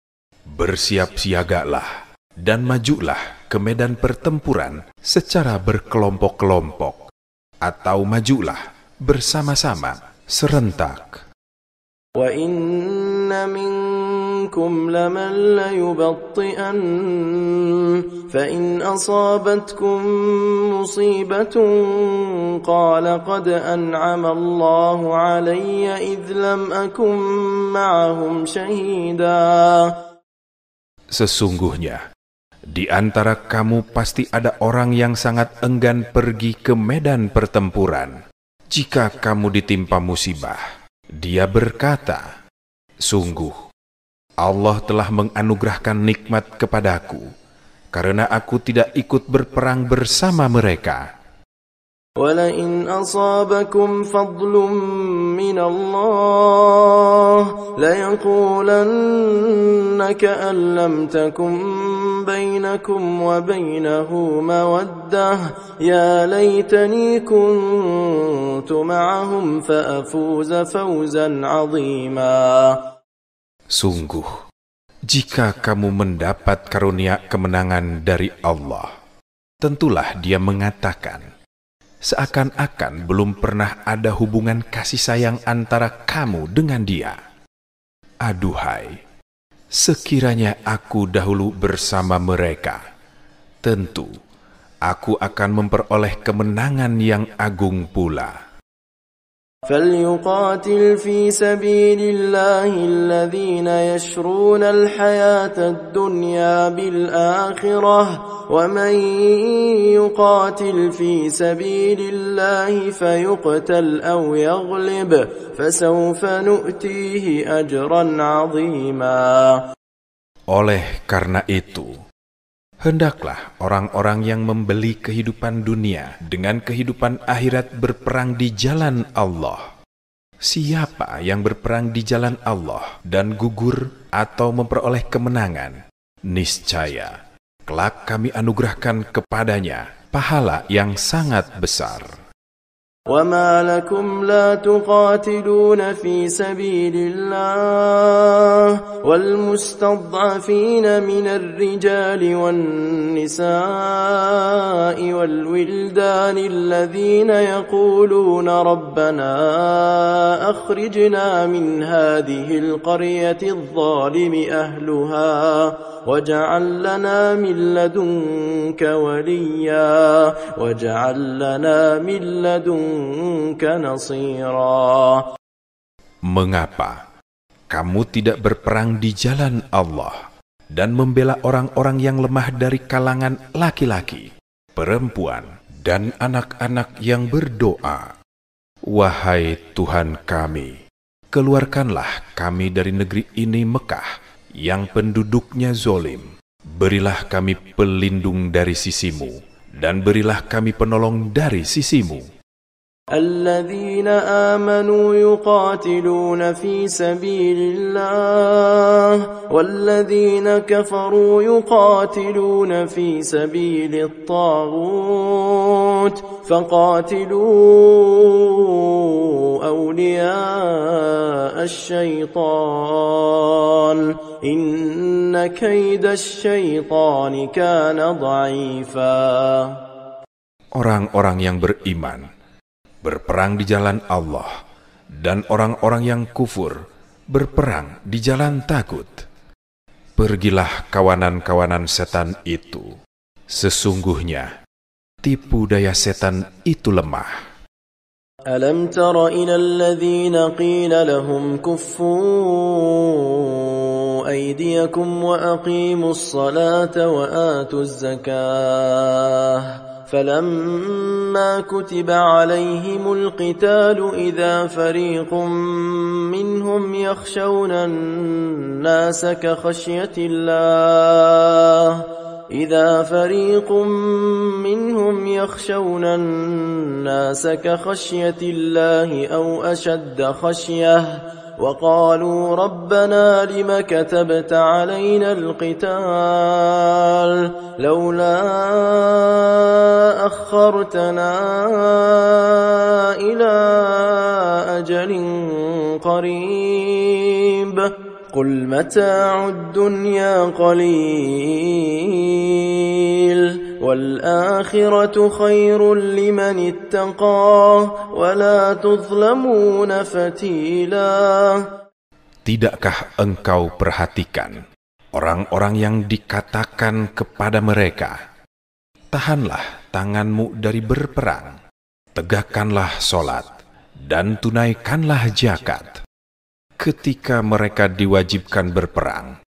bersiap siagalah dan majulah ke medan pertempuran secara berkelompok-kelompok, atau majulah bersama-sama serentak. وَإِنَّ مِنكُمْ لَمَن لَّيُبَطِّئَنَّ فَإِنْ أَصَابَتْكُم مُّصِيبَةٌ قَالَ قَدْ أَنْعَمَ اللَّهُ عَلَيَّ إِذْ لَمْ أَكُن مَّعَهُمْ شَهِيدًا. Sesungguhnya di antara kamu pasti ada orang yang sangat enggan pergi ke medan pertempuran. Jika kamu ditimpa musibah, dia berkata, sungguh Allah telah menganugerahkan nikmat kepadaku karena aku tidak ikut berperang bersama mereka. وَلَئِنْ أَصَابَكُمْ فَضْلٌ مِّنَ اللَّهِ لَيَقُولَنَّ كَأَن لَّمْ تَكُن بَيْنَكُمْ وَبَيْنَهُ مَوَدَّةٌ يَا لَيْتَنِي كُنتُ مَعَهُمْ فَأَفُوزَ فَوْزًا عَظِيمًا. Sungguh, jika kamu mendapat karunia kemenangan dari Allah, tentulah Dia mengatakan, seakan-akan belum pernah ada hubungan kasih sayang antara kamu dengan Dia. Aduhai, sekiranya aku dahulu bersama mereka, tentu aku akan memperoleh kemenangan yang agung pula. فَلْيُقَاتِلْ فِي سَبِيلِ اللَّهِ الَّذِينَ يَشْرُونَ الْحَيَاةَ الدُّنْيَا بِالْآخِرَةِ وَمَن يُقَاتِلْ فِي سَبِيلِ اللَّهِ فَيُقْتَلْ أَوْ يَغْلِبْ فَسَوْفَ نُؤْتِيهِ أَجْرًا عَظِيمًا. Oleh karena itu, hendaklah orang-orang yang membeli kehidupan dunia dengan kehidupan akhirat berperang di jalan Allah. Siapa yang berperang di jalan Allah dan gugur atau memperoleh kemenangan, niscaya kelak kami anugerahkan kepadanya pahala yang sangat besar. وما لكم لا تقاتلون في سبيل الله والمستضعفين من الرجال والنساء والولدان الذين يقولون ربنا أخرجنا من هذه القرية الظالم أهلها واجعل لنا من لدنك وليا واجعل لنا من لدنك نصيرا. Mengapa kamu tidak berperang di jalan Allah dan membela orang-orang yang lemah dari kalangan laki-laki, perempuan, dan anak-anak yang berdoa? Wahai Tuhan kami, keluarkanlah kami dari negeri ini Mekah yang penduduknya zolim. Berilah kami pelindung dari sisimu, dan berilah kami penolong dari sisimu. الذين آمنوا يقاتلون في سبيل الله والذين كفروا يقاتلون في سبيل الطاغوت فقاتلوا أولياء الشيطان إن كيد الشيطان كان ضعيفا. Orang-orang yang beriman berperang di jalan Allah, dan orang-orang yang kufur berperang di jalan tagut. Pergilah kawanan-kawanan setan itu. Sesungguhnya tipu daya setan itu lemah. ألم تر إلى الذين قيل لهم كفوا أيديكم وأقيموا الصلاة وآتوا الزكاة فلما كتب عليهم القتال إذا فريق منهم يخشون الناس كخشية الله أو أشد خشية وقالوا ربنا لم كتبت علينا القتال لولا أخرتنا إلى أجل قريب قل متاع الدنيا قليل والآخرة خير لمن اتقى ولا تظلمون فتيلا. Tidakkah engkau perhatikan orang-orang yang dikatakan kepada mereka, tahanlah tanganmu dari berperang, tegakkanlah solat, dan tunaikanlah zakat. Ketika mereka diwajibkan berperang,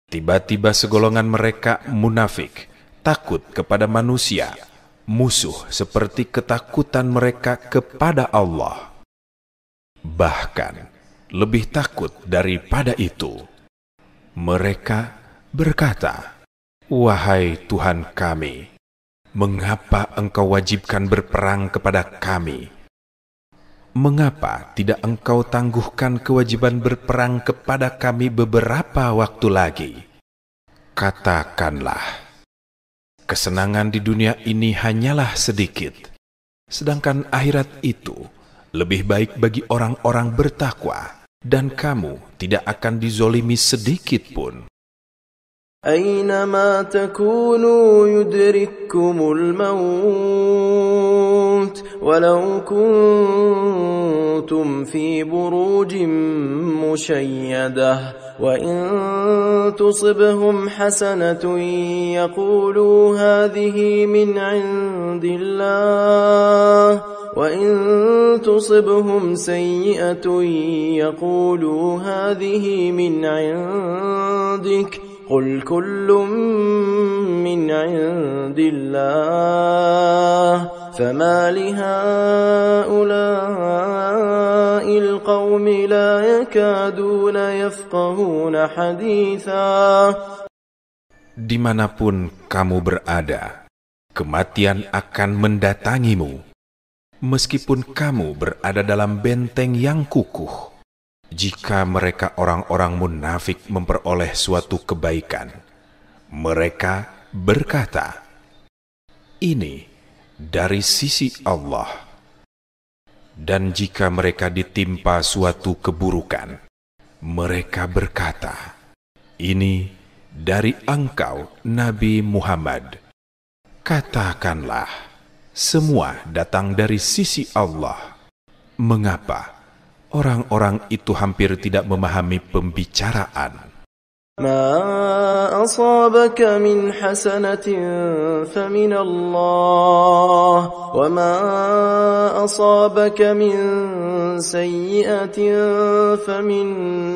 tiba-tiba segolongan mereka munafik, takut kepada manusia, musuh seperti ketakutan mereka kepada Allah. Bahkan lebih takut daripada itu, mereka berkata, "Wahai Tuhan kami, mengapa Engkau wajibkan berperang kepada kami? Mengapa tidak Engkau tangguhkan kewajiban berperang kepada kami beberapa waktu lagi?" Katakanlah, kesenangan di dunia ini hanyalah sedikit, sedangkan akhirat itu lebih baik bagi orang-orang bertakwa, dan kamu tidak akan dizolimi sedikit pun. أينما تكونوا يدرككم الموت ولو كنتم في بروج مشيدة وإن تصبهم حسنة يقولوا هذه من عند الله وإن تصبهم سيئة يقولوا هذه من عندك قل كل من عند الله فما لهؤلاء القوم لا يكادون يفقهون حديثا. Dimanapun kamu berada, kematian akan mendatangimu, meskipun kamu berada dalam benteng yang kukuh. Jika mereka orang-orang munafik memperoleh suatu kebaikan, mereka berkata, "Ini dari sisi Allah." Dan jika mereka ditimpa suatu keburukan, mereka berkata, "Ini dari engkau, Nabi Muhammad." Katakanlah, semua datang dari sisi Allah. Mengapa orang-orang itu hampir tidak memahami pembicaraan? ما أصابك من حسنة فمن الله وما أصابك من سيئة فمن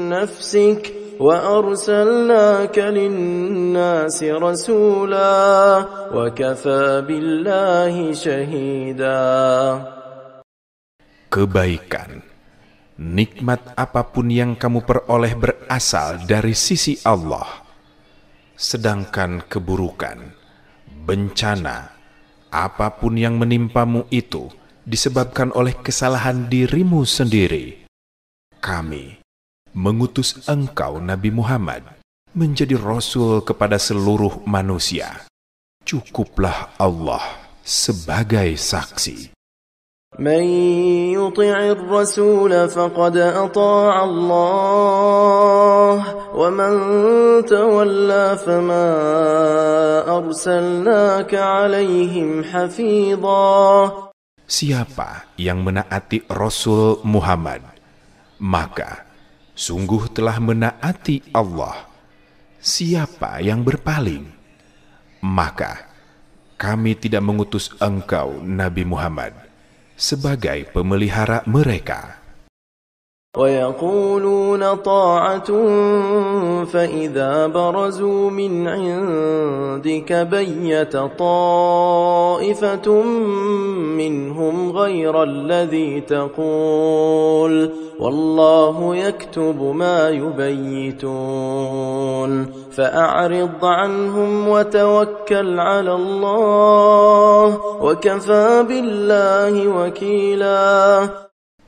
نفسك وأرسلناك للناس رسولا وكفى بالله شهيدا. Kebaikan, nikmat apapun yang kamu peroleh berasal dari sisi Allah. Sedangkan keburukan, bencana, apapun yang menimpamu itu disebabkan oleh kesalahan dirimu sendiri. Kami mengutus engkau, Nabi Muhammad, menjadi Rasul kepada seluruh manusia. Cukuplah Allah sebagai saksi. من يطع الرسول فقد أطاع الله ومن تولى فما أرسلناك عليهم حفيظا. Siapa yang menaati Rasul Muhammad, maka sungguh telah menaati Allah. Siapa yang berpaling, maka kami tidak mengutus engkau, Nabi Muhammad, sebagai pemelihara mereka. ويقولون طاعة فإذا برزوا من عندك بيت طائفة منهم غير الذي تقول والله يكتب ما يبيتون فأعرض عنهم وتوكل على الله وكفى بالله وكيلا.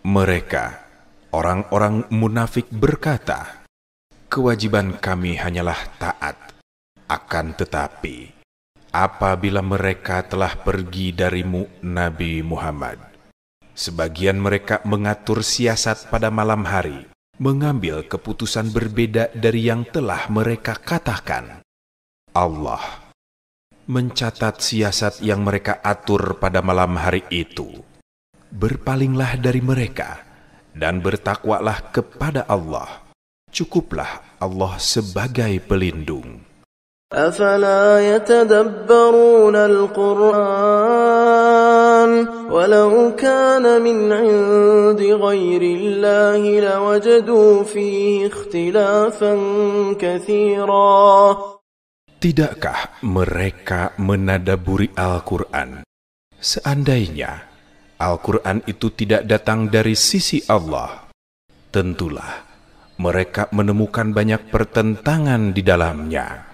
Mereka, orang-orang munafik, berkata, "Kewajiban kami hanyalah taat. Akan tetapi, apabila mereka telah pergi darimu, Nabi Muhammad, sebagian mereka mengatur siasat pada malam hari, mengambil keputusan berbeda dari yang telah mereka katakan. Allah mencatat siasat yang mereka atur pada malam hari itu. Berpalinglah dari mereka dan bertakwalah kepada Allah. Cukuplah Allah sebagai pelindung." أفلا يتدبرون القرآن ولو كان من عند غير الله لوجدوا فيه اختلافا كثيرا. Tidakkah mereka menadaburi Al-Quran? Seandainya Al-Quran itu tidak datang dari sisi Allah, tentulah mereka menemukan banyak pertentangan di dalamnya.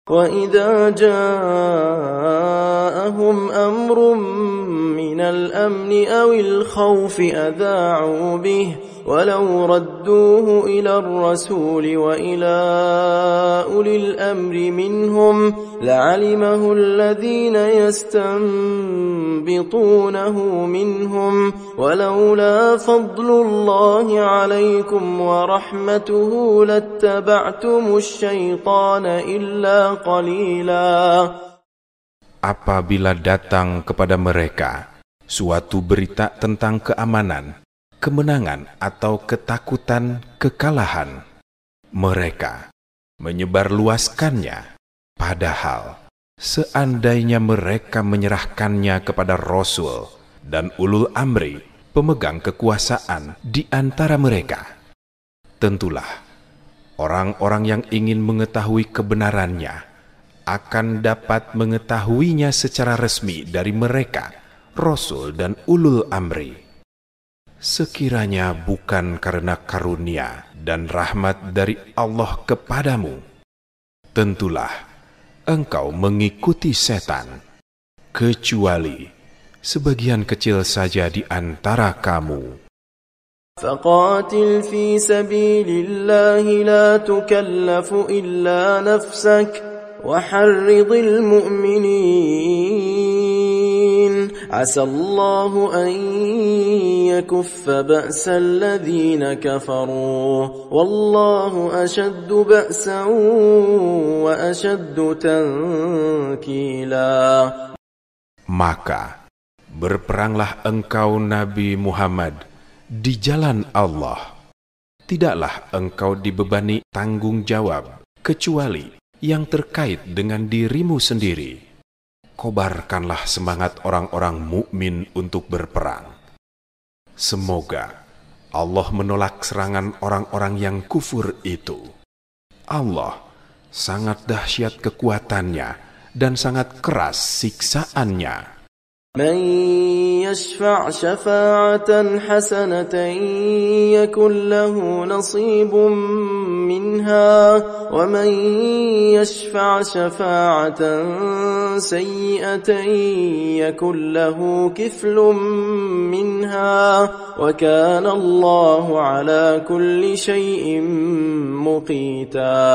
وَإِذَا جَاءَهُمْ أَمْرٌ مِّنَ الْأَمْنِ أَوِ الْخَوْفِ أَذَاعُوا بِهِ وَلَوْ رَدُّوهُ إِلَى الرَّسُولِ وَإِلَى أُولِي الْأَمْرِ مِنْهُمْ لَعَلِمَهُ الَّذِينَ يَسْتَنبِطُونَهُ مِنْهُمْ وَلَوْلَا فَضْلُ اللَّهِ عَلَيْكُمْ وَرَحْمَتُهُ لَاتَّبَعْتُمُ الشَّيْطَانَ إِلَّا قَلِيلًا. Apabila datang kepada mereka suatu berita tentang keamanan, kemenangan atau ketakutan kekalahan, mereka menyebarluaskannya. Padahal seandainya mereka menyerahkannya kepada Rasul dan ulul amri, pemegang kekuasaan di antara mereka, tentulah orang-orang yang ingin mengetahui kebenarannya akan dapat mengetahuinya secara resmi dari mereka, Rasul dan ulul amri. Sekiranya bukan karena karunia dan rahmat dari Allah kepadamu, tentulah engkau mengikuti setan, kecuali sebagian kecil saja di antara kamu. فقاتل في سبيل الله لا تكلف إلا نفسك وحرض المؤمنين عسى الله أن يكف بأس الذين كفروا والله أشد بأسا وأشد تنكيلا. Maka berperanglah engkau Nabi Muhammad di jalan Allah. Tidaklah engkau dibebani tanggung jawab kecuali yang terkait dengan dirimu sendiri. Kobarkanlah semangat orang-orang mukmin untuk berperang. Semoga Allah menolak serangan orang-orang yang kufur itu. Allah sangat dahsyat kekuatannya dan sangat keras siksaannya. من يشفع شفاعة حسنة يكن له نصيب منها ومن يشفع شفاعة سيئة يكن له كفل منها وكان الله على كل شيء مقيتا.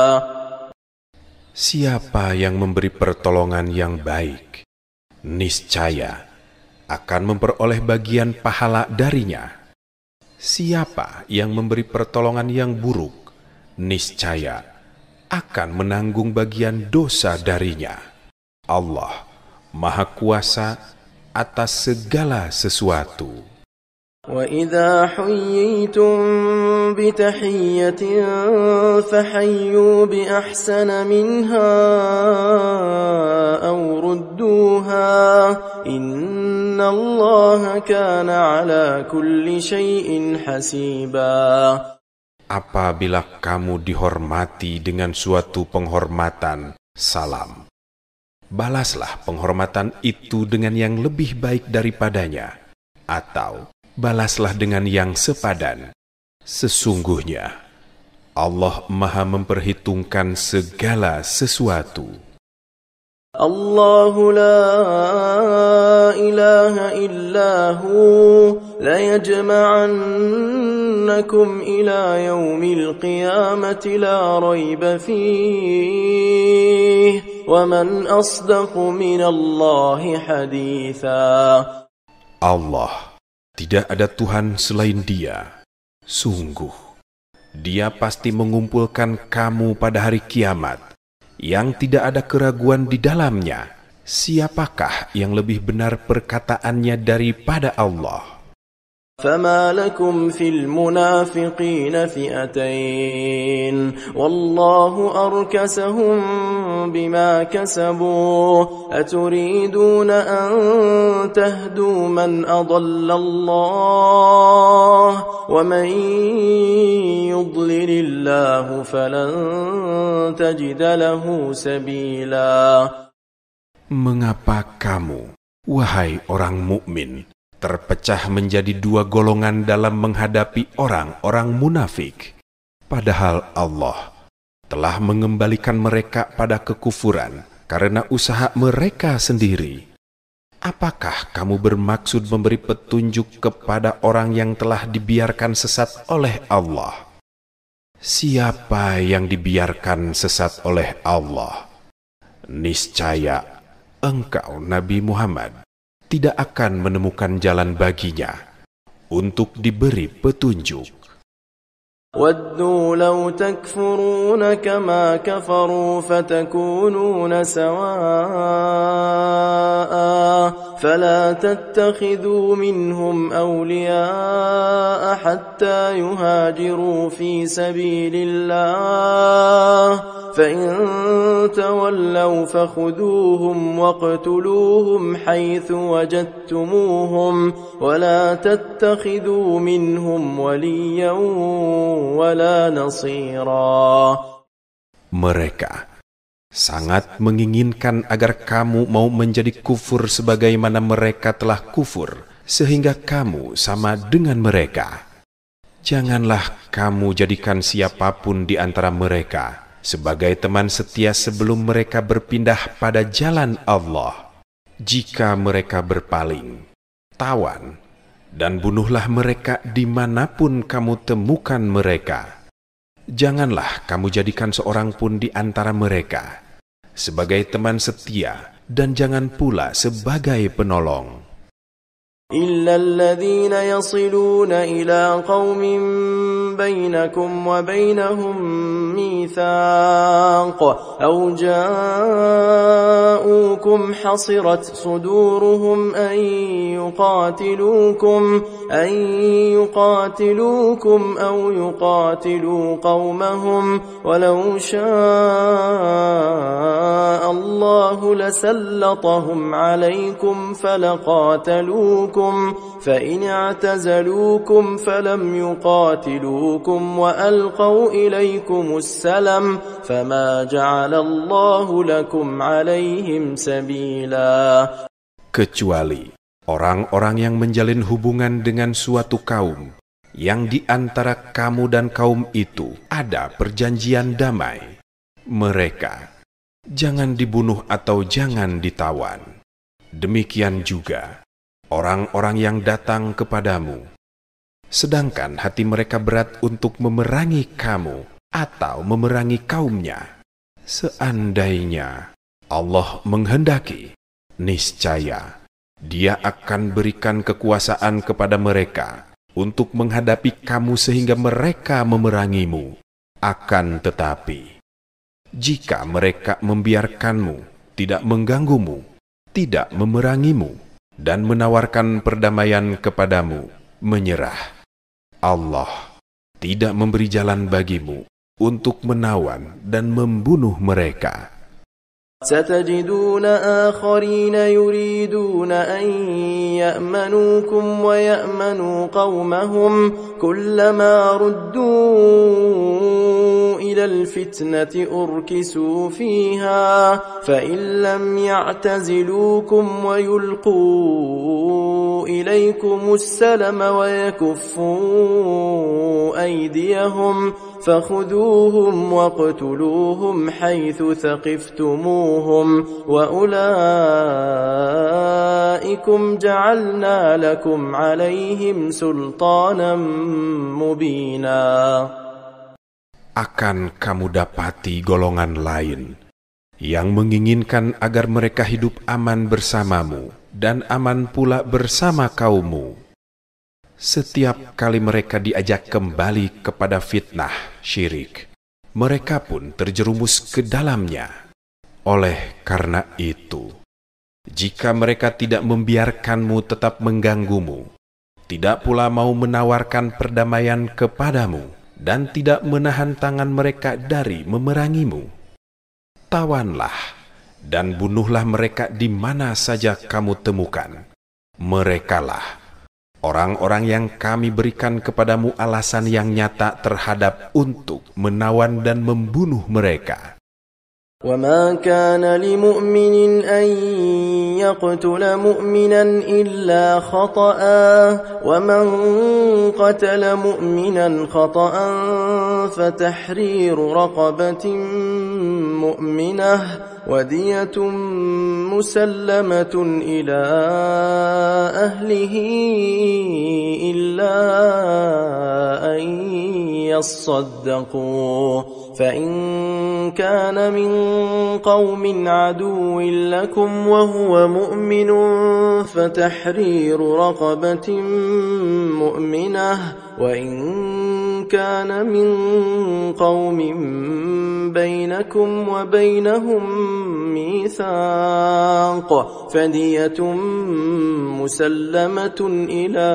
Siapa yang memberi pertolongan yang baik, niscaya akan memperoleh bagian pahala darinya. Siapa yang memberi pertolongan yang buruk, niscaya akan menanggung bagian dosa darinya. Allah Maha Kuasa atas segala sesuatu. وَإِذَا حُيِّيتُم بِتَحِيَّةٍ فَحَيُّوا بِأَحْسَنَ مِنْهَا أَوْ رُدُّوهَا إِنَّ اللَّهَ كَانَ عَلَى كُلِّ شَيْءٍ حَسِيبًا. Apabila kamu dihormati dengan suatu penghormatan, salam. Balaslah penghormatan itu dengan yang lebih baik daripadanya, atau balaslah dengan yang sepadan. Sesungguhnya Allah Maha memperhitungkan segala sesuatu. الله لا إله إلا هو ليجمعنكم إلى يوم القيامة لا ريب فيه ومن أصدق من الله حديثا. Allah, tidak ada Tuhan selain Dia. Sungguh, Dia pasti mengumpulkan kamu pada hari kiamat yang tidak ada keraguan di dalamnya. Siapakah yang lebih benar perkataannya daripada Allah? فما لكم في المنافقين فئتين والله أركسهم بما كسبوا أتريدون أن تهدوا من أضل الله ومن يضلل الله فلن تجد له سبيلا. Mengapa kamu, wahai orang mukmin, terpecah menjadi dua golongan dalam menghadapi orang-orang munafik, padahal Allah telah mengembalikan mereka pada kekufuran karena usaha mereka sendiri? Apakah kamu bermaksud memberi petunjuk kepada orang yang telah dibiarkan sesat oleh Allah? Siapa yang dibiarkan sesat oleh Allah? Niscaya engkau, Nabi Muhammad, tidak akan menemukan jalan baginya untuk diberi petunjuk. وَدُّوا لَوْ تَكْفُرُونَ كَمَا كَفَرُوا فَتَكُونُونَ سَوَاءً فَلَا تَتَّخِذُوا مِنْهُمْ أَوْلِيَاءَ حَتَّى يُهَاجِرُوا فِي سَبِيلِ اللَّهِ فَإِن تَوَلَّوْا فَخُذُوهُمْ وَاقْتُلُوهُمْ حَيْثُ وَجَدتُّمُوهُمْ وَلَا تَتَّخِذُوا مِنْهُمْ وَلِيًّا وَلَا نَصِيرًا. Mereka sangat menginginkan agar kamu mau menjadi kufur sebagaimana mereka telah kufur, sehingga kamu sama dengan mereka. Janganlah kamu jadikan siapapun di antara mereka sebagai teman setia sebelum mereka berpindah pada jalan Allah. Jika mereka berpaling, tawan dan bunuhlah mereka dimanapun kamu temukan mereka. Janganlah kamu jadikan seorang pun di antara mereka sebagai teman setia dan jangan pula sebagai penolong. إلا الذين يصلون إلى قوم بينكم وبينهم ميثاق أو جاءوكم حصرت صدورهم أن يقاتلوكم أو يقاتلوا قومهم ولو شاء الله لسلطهم عليكم فلقاتلوكم فإن اعتزلوكم فلم يقاتلوكم وألقوا إليكم السلم فما جعل الله لكم عليهم سبيلا. Kecuali orang-orang yang menjalin hubungan dengan suatu kaum yang di antara kamu dan kaum itu ada perjanjian damai, mereka jangan dibunuh atau jangan ditawan. Demikian juga orang-orang yang datang kepadamu, sedangkan hati mereka berat untuk memerangi kamu atau memerangi kaumnya. Seandainya Allah menghendaki, niscaya Dia akan berikan kekuasaan kepada mereka untuk menghadapi kamu sehingga mereka memerangimu. Akan tetapi, jika mereka membiarkanmu, tidak mengganggumu, tidak memerangimu, dan menawarkan perdamaian kepadamu, menyerah, Allah tidak memberi jalan bagimu untuk menawan dan membunuh mereka. ستجدون آخرين يريدون أن يأمنوكم ويأمنوا قومهم كلما ردوا إلى الفتنة أركسوا فيها فإن لم يعتزلوكم ويلقوا إليكم السلم ويكفوا أيديهم فخذوهم واقتلوهم حيث ثقفتموهم وأولئكم جعلنا لكم عليهم سلطانا مبينا. Akan kamu dapati golongan lain yang menginginkan agar mereka hidup aman bersamamu dan aman pula bersama kaummu. Setiap kali mereka diajak kembali kepada fitnah syirik, mereka pun terjerumus ke dalamnya. Oleh karena itu, jika mereka tidak membiarkanmu tetap mengganggumu, tidak pula mau menawarkan perdamaian kepadamu, dan tidak menahan tangan mereka dari memerangimu, tawanlah dan bunuhlah mereka di mana saja kamu temukan. Merekalah orang-orang yang kami berikan kepadamu alasan yang nyata terhadap untuk menawan dan membunuh mereka. وما كان لمؤمن أن يقتل مؤمنا إلا خطأ ومن قتل مؤمنا خطأ فتحرير رقبة مؤمنة ودية مسلمة إلى أهله إلا أن يصدقوا فإن كان من قوم عدو لكم وهو مؤمن فتحرير رقبة مؤمنة وإن كان من قوم بينكم وبينهم ميثاق فدية مسلمة إلى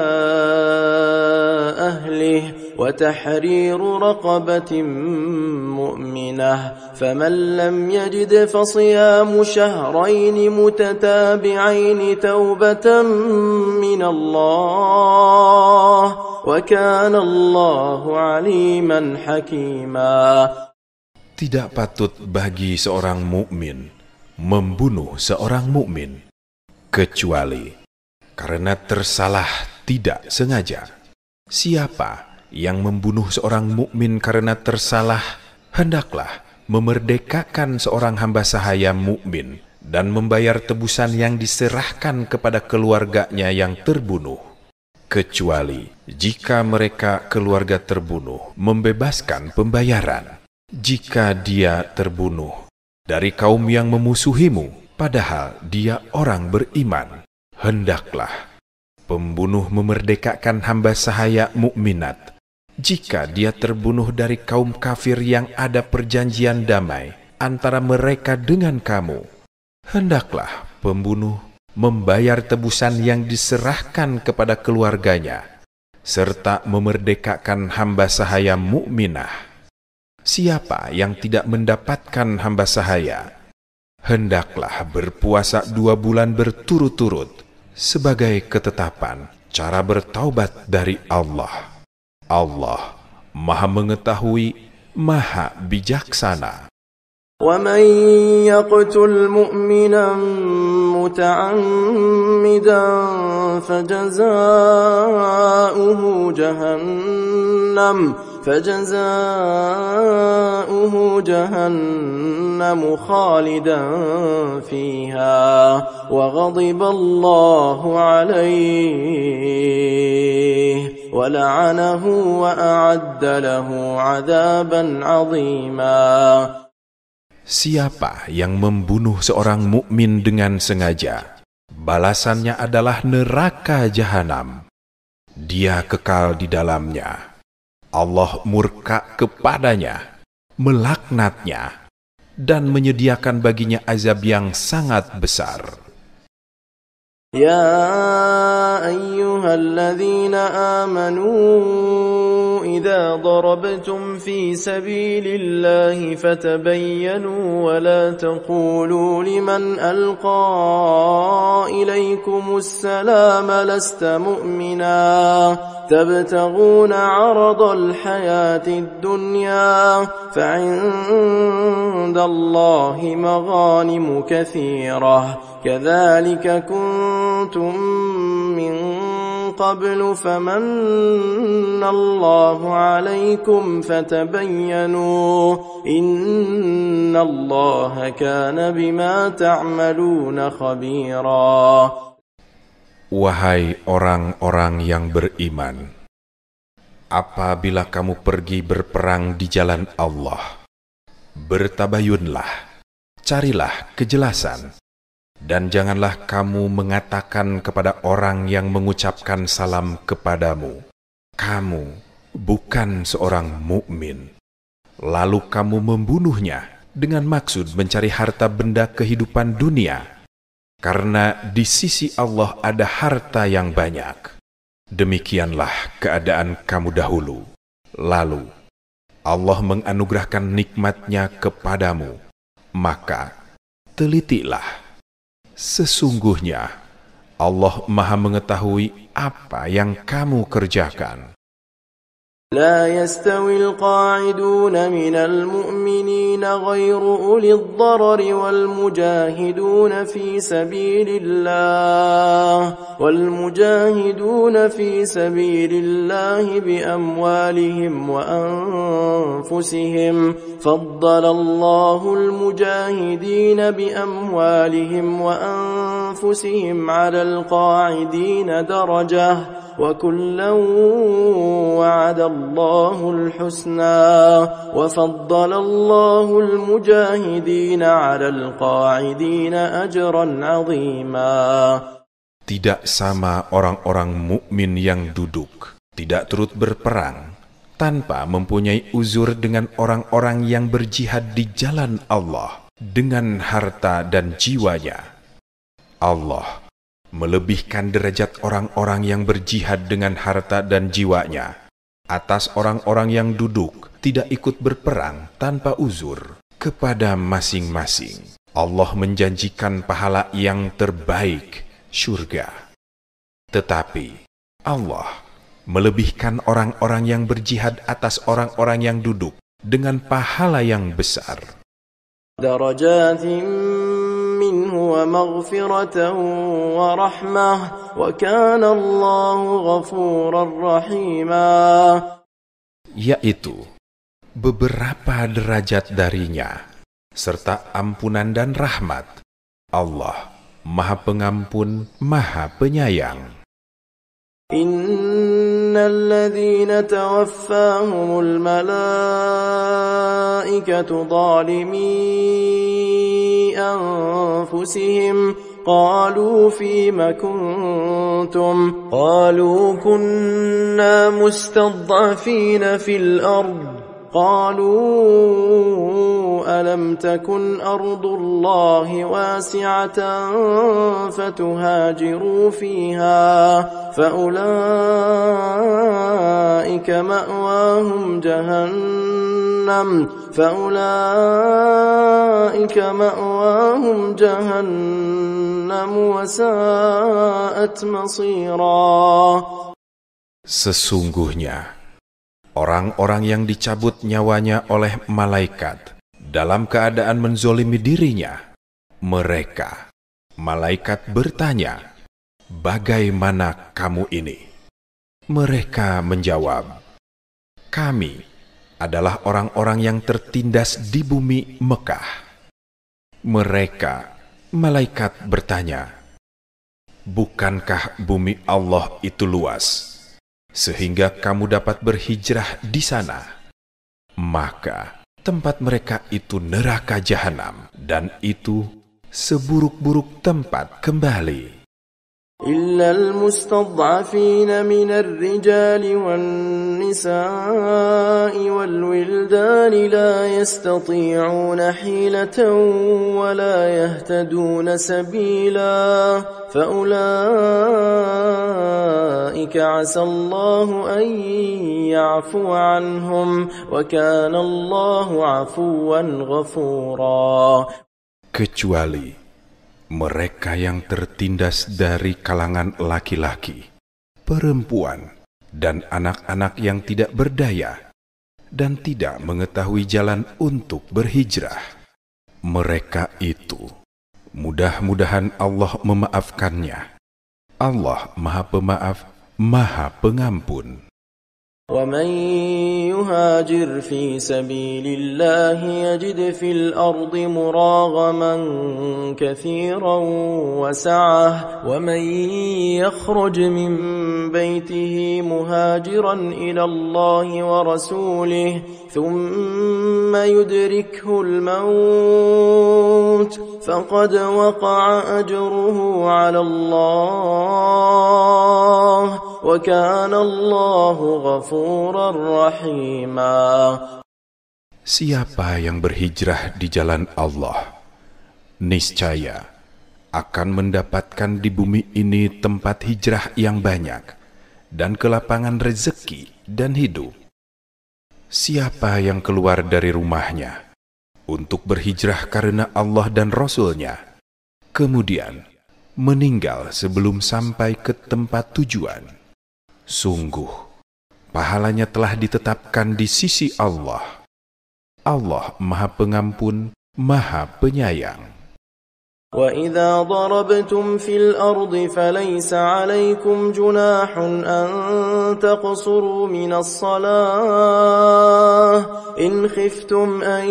أهله وتحرير رقبة مؤمنة فمن لم يجد فصيام شهرين متتابعين توبة من الله وكان الله عليما حكيما. Tidak patut bagi seorang mukmin membunuh seorang mukmin kecuali karena tersalah tidak sengaja. Siapa yang membunuh seorang mukmin karena tersalah, hendaklah memerdekakan seorang hamba sahaya mukmin dan membayar tebusan yang diserahkan kepada keluarganya yang terbunuh. Kecuali jika mereka keluarga terbunuh membebaskan pembayaran. Jika dia terbunuh dari kaum yang memusuhimu, padahal dia orang beriman. Hendaklah pembunuh memerdekakan hamba sahaya mukminat jika dia terbunuh dari kaum kafir yang ada perjanjian damai antara mereka dengan kamu. Hendaklah pembunuh membayar tebusan yang diserahkan kepada keluarganya, serta memerdekakan hamba sahaya mukminah. Siapa yang tidak mendapatkan hamba sahaya, hendaklah berpuasa 2 bulan berturut-turut sebagai ketetapan cara bertaubat dari Allah. Allah Maha Mengetahui, Maha Bijaksana. وَمَنْ يَقْتُلْ مُؤْمِنًا مُتَعَمِّدًا فَجَزَاؤُهُ جَهَنَّمُ خَالِدًا فِيهَا وَغَضِبَ اللَّهُ عَلَيْهِ وَلَعَنَهُ وَأَعَدَّ لَهُ عَذَابًا عَظِيمًا. Siapa yang membunuh seorang mukmin dengan sengaja, balasannya adalah neraka jahanam. Dia kekal di dalamnya. Allah murka kepadanya, melaknatnya, dan menyediakan baginya azab yang sangat besar. يا أيها الذين آمنوا إذا ضربتم في سبيل الله فتبينوا ولا تقولوا لمن ألقى إليكم السلام لست مؤمنا تبتغون عرض الحياة الدنيا فعند الله مغانم كثيرة كذلك كنتم من قبل فمن الله عليكم فتبينوا إن الله كان بما تعملون خبيرا. Wahai orang-orang yang beriman, apabila kamu pergi berperang di jalan Allah, bertabayunlah, carilah kejelasan, dan janganlah kamu mengatakan kepada orang yang mengucapkan salam kepadamu, kamu bukan seorang mukmin, lalu kamu membunuhnya dengan maksud mencari harta benda kehidupan dunia. Karena di sisi Allah ada harta yang banyak. Demikianlah keadaan kamu dahulu. Lalu Allah menganugerahkan nikmat-Nya kepadamu. Maka telitilah. Sesungguhnya Allah Maha Mengetahui apa yang kamu kerjakan. لا يستوي القاعدون من المؤمنين غير أولي الضرر والمجاهدون في سبيل الله بأموالهم وأنفسهم فضل الله المجاهدين بأموالهم وأنفسهم على القاعدين درجة وكلا وعد الله الحسنى وفضل الله المجاهدين على القاعدين أجرا عظيما. Tidak sama orang-orang mukmin yang duduk, tidak turut berperang, tanpa mempunyai uzur dengan orang-orang yang berjihad di jalan Allah dengan harta dan jiwanya. Allah melebihkan derajat orang-orang yang berjihad dengan harta dan jiwanya atas orang-orang yang duduk tidak ikut berperang tanpa uzur kepada masing-masing. Allah menjanjikan pahala yang terbaik, syurga. Tetapi Allah melebihkan orang-orang yang berjihad atas orang-orang yang duduk dengan pahala yang besar. Darajatin minhu wa maghfiratan wa rahmah wa kana Allahu ghafuran rahima. Yaitu beberapa derajat darinya serta ampunan dan rahmat. Allah Maha Pengampun, Maha Penyayang. Innal ladzina tawaffahumul malaikatu zalimi أنفسهم قالوا فيم كنتم قالوا كنا مستضعفين في الأرض قالوا ألم تكن أرض الله واسعة فتهاجروا فيها فأولئك مأواهم جهنم وساءت مصيرا. Sesungguhnya orang-orang yang dicabut nyawanya oleh malaikat dalam keadaan menzolimi dirinya, mereka, malaikat bertanya, "Bagaimana kamu ini?" Mereka menjawab, "Kami adalah orang-orang yang tertindas di bumi Mekah." Mereka, malaikat bertanya, "Bukankah bumi Allah itu luas, sehingga kamu dapat berhijrah di sana?" Maka tempat mereka itu neraka jahanam, dan itu seburuk-buruk tempat kembali. إلا المستضعفين من الرجال والنساء والولدان لا يستطيعون حيلة ولا يهتدون سبيلا فأولئك عسى الله أن يعفو عنهم وكان الله عفوا غفورا. Kecuali mereka yang tertindas dari kalangan laki-laki, perempuan, dan anak-anak yang tidak berdaya dan tidak mengetahui jalan untuk berhijrah. Mereka itu, mudah-mudahan Allah memaafkannya. Allah Maha Pemaaf, Maha Pengampun. ومن يهاجر في سبيل الله يجد في الأرض مراغما كثيرا وسعة ومن يخرج من بيته مهاجرا إلى الله ورسوله ثم يدركه الموت فقد وقع أجره على الله وكان الله غفورا رحيما. Siapa yang berhijrah di jalan Allah, niscaya akan mendapatkan di bumi ini tempat hijrah yang banyak dan kelapangan rezeki dan hidup. Siapa yang keluar dari rumahnya untuk berhijrah karena Allah dan Rasul-Nya, kemudian meninggal sebelum sampai ke tempat tujuan, sungguh pahalanya telah ditetapkan di sisi Allah. Allah Maha Pengampun, Maha Penyayang. وَإِذَا ضَرَبْتُمْ فِي الْأَرْضِ فَلَيْسَ عَلَيْكُمْ جُنَاحٌ أَن تَقْصُرُوا مِنَ الصَّلَاةِ إِنْ خِفْتُمْ أَن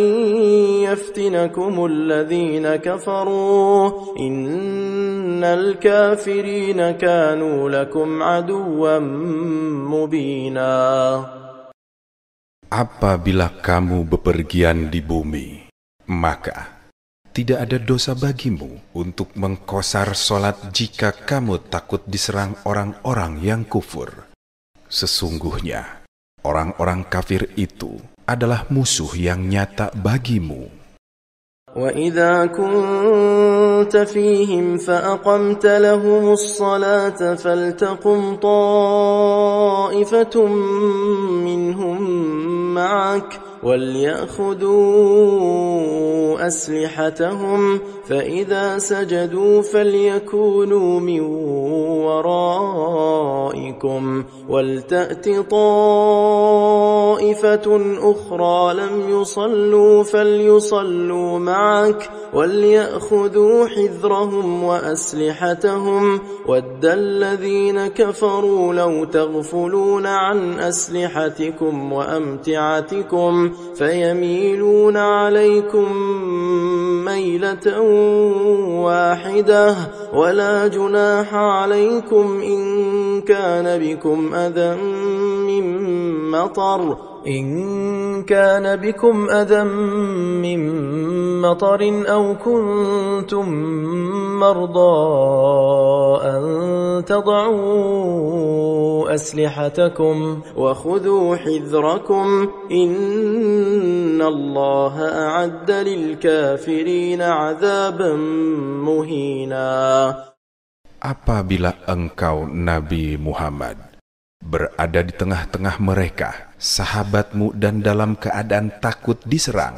يَفْتِنَكُمُ الَّذِينَ كَفَرُوا إِنَّ الْكَافِرِينَ كَانُوا لَكُمْ عَدُوًّا مُبِينًا. Apabila kamu bepergian di bumi, maka tidak ada dosa bagimu untuk mengkosar solat jika kamu takut diserang orang-orang yang kufur. Sesungguhnya, orang-orang kafir itu adalah musuh yang nyata bagimu. وَإِذَا كُنْتَ فِيهِمْ فَأَقَمْتَ لَهُمُ الصَّلَاةَ فَلْتَقُمْ طَائِفَةٌ مِّنْهُمْ مَعَكَ وَلْيَأْخُذُوا أَسْلِحَتَهُمْ فَإِذَا سَجَدُوا فَلْيَكُونُوا مِنْ وَرَائِكُمْ وَلْتَأْتِ طَائِفَةٌ أُخْرَى لَمْ يُصَلُّوا فَلْيُصَلُّوا مَعَكَ وَلْيَأْخُذُوا حِذْرَهُمْ وَأَسْلِحَتَهُمْ وَدَّ الَّذِينَ كَفَرُوا لَوْ تَغْفُلُونَ عَنْ أَسْلِحَتِكُمْ وَأَمْتِعَتِكُمْ فَيَمِيلُونَ عَلَيْكُمْ مَيْلَةً وَاحِدَةً وَلَا جُنَاحَ عَلَيْكُمْ إِنْ كَانَ بِكُمْ أَذًى مِّن مَّطَرٍ إن كان بكم أذى من مطر أو كنتم مرضى أن تضعوا أسلحتكم وخذوا حذركم إن الله أعد للكافرين عذابا مهينا. Apabila engkau, Nabi Muhammad, berada di tengah-tengah mereka, sahabatmu, dan dalam keadaan takut diserang,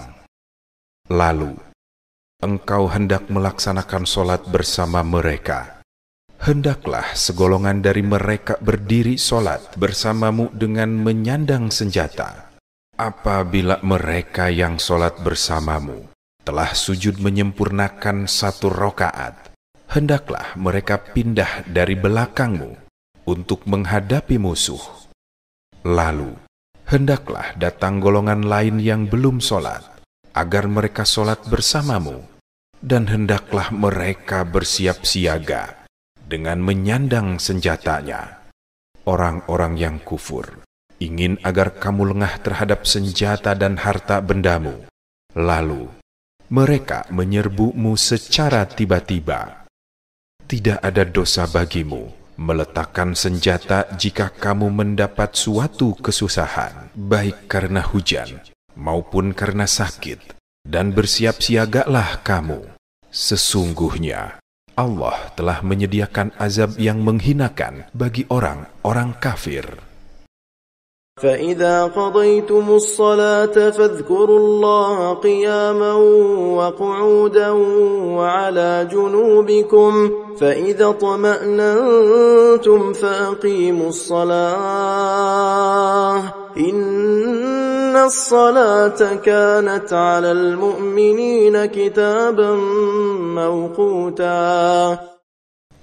lalu engkau hendak melaksanakan sholat bersama mereka, hendaklah segolongan dari mereka berdiri sholat bersamamu dengan menyandang senjata. Apabila mereka yang sholat bersamamu telah sujud menyempurnakan 1 rakaat, hendaklah mereka pindah dari belakangmu untuk menghadapi musuh. Lalu, hendaklah datang golongan lain yang belum sholat, agar mereka sholat bersamamu, dan hendaklah mereka bersiap siaga dengan menyandang senjatanya. Orang-orang yang kufur ingin agar kamu lengah terhadap senjata dan harta bendamu. Lalu, mereka menyerbumu secara tiba-tiba. Tidak ada dosa bagimu meletakkan senjata jika kamu mendapat suatu kesusahan, baik karena hujan maupun karena sakit, dan bersiap siagalah kamu. Sesungguhnya Allah telah menyediakan azab yang menghinakan bagi orang-orang kafir. فإذا قضيتم الصلاة فاذكروا الله قياما وقعودا وعلى جنوبكم فإذا اطمأننتم فأقيموا الصلاة إن الصلاة كانت على المؤمنين كتابا موقوتا.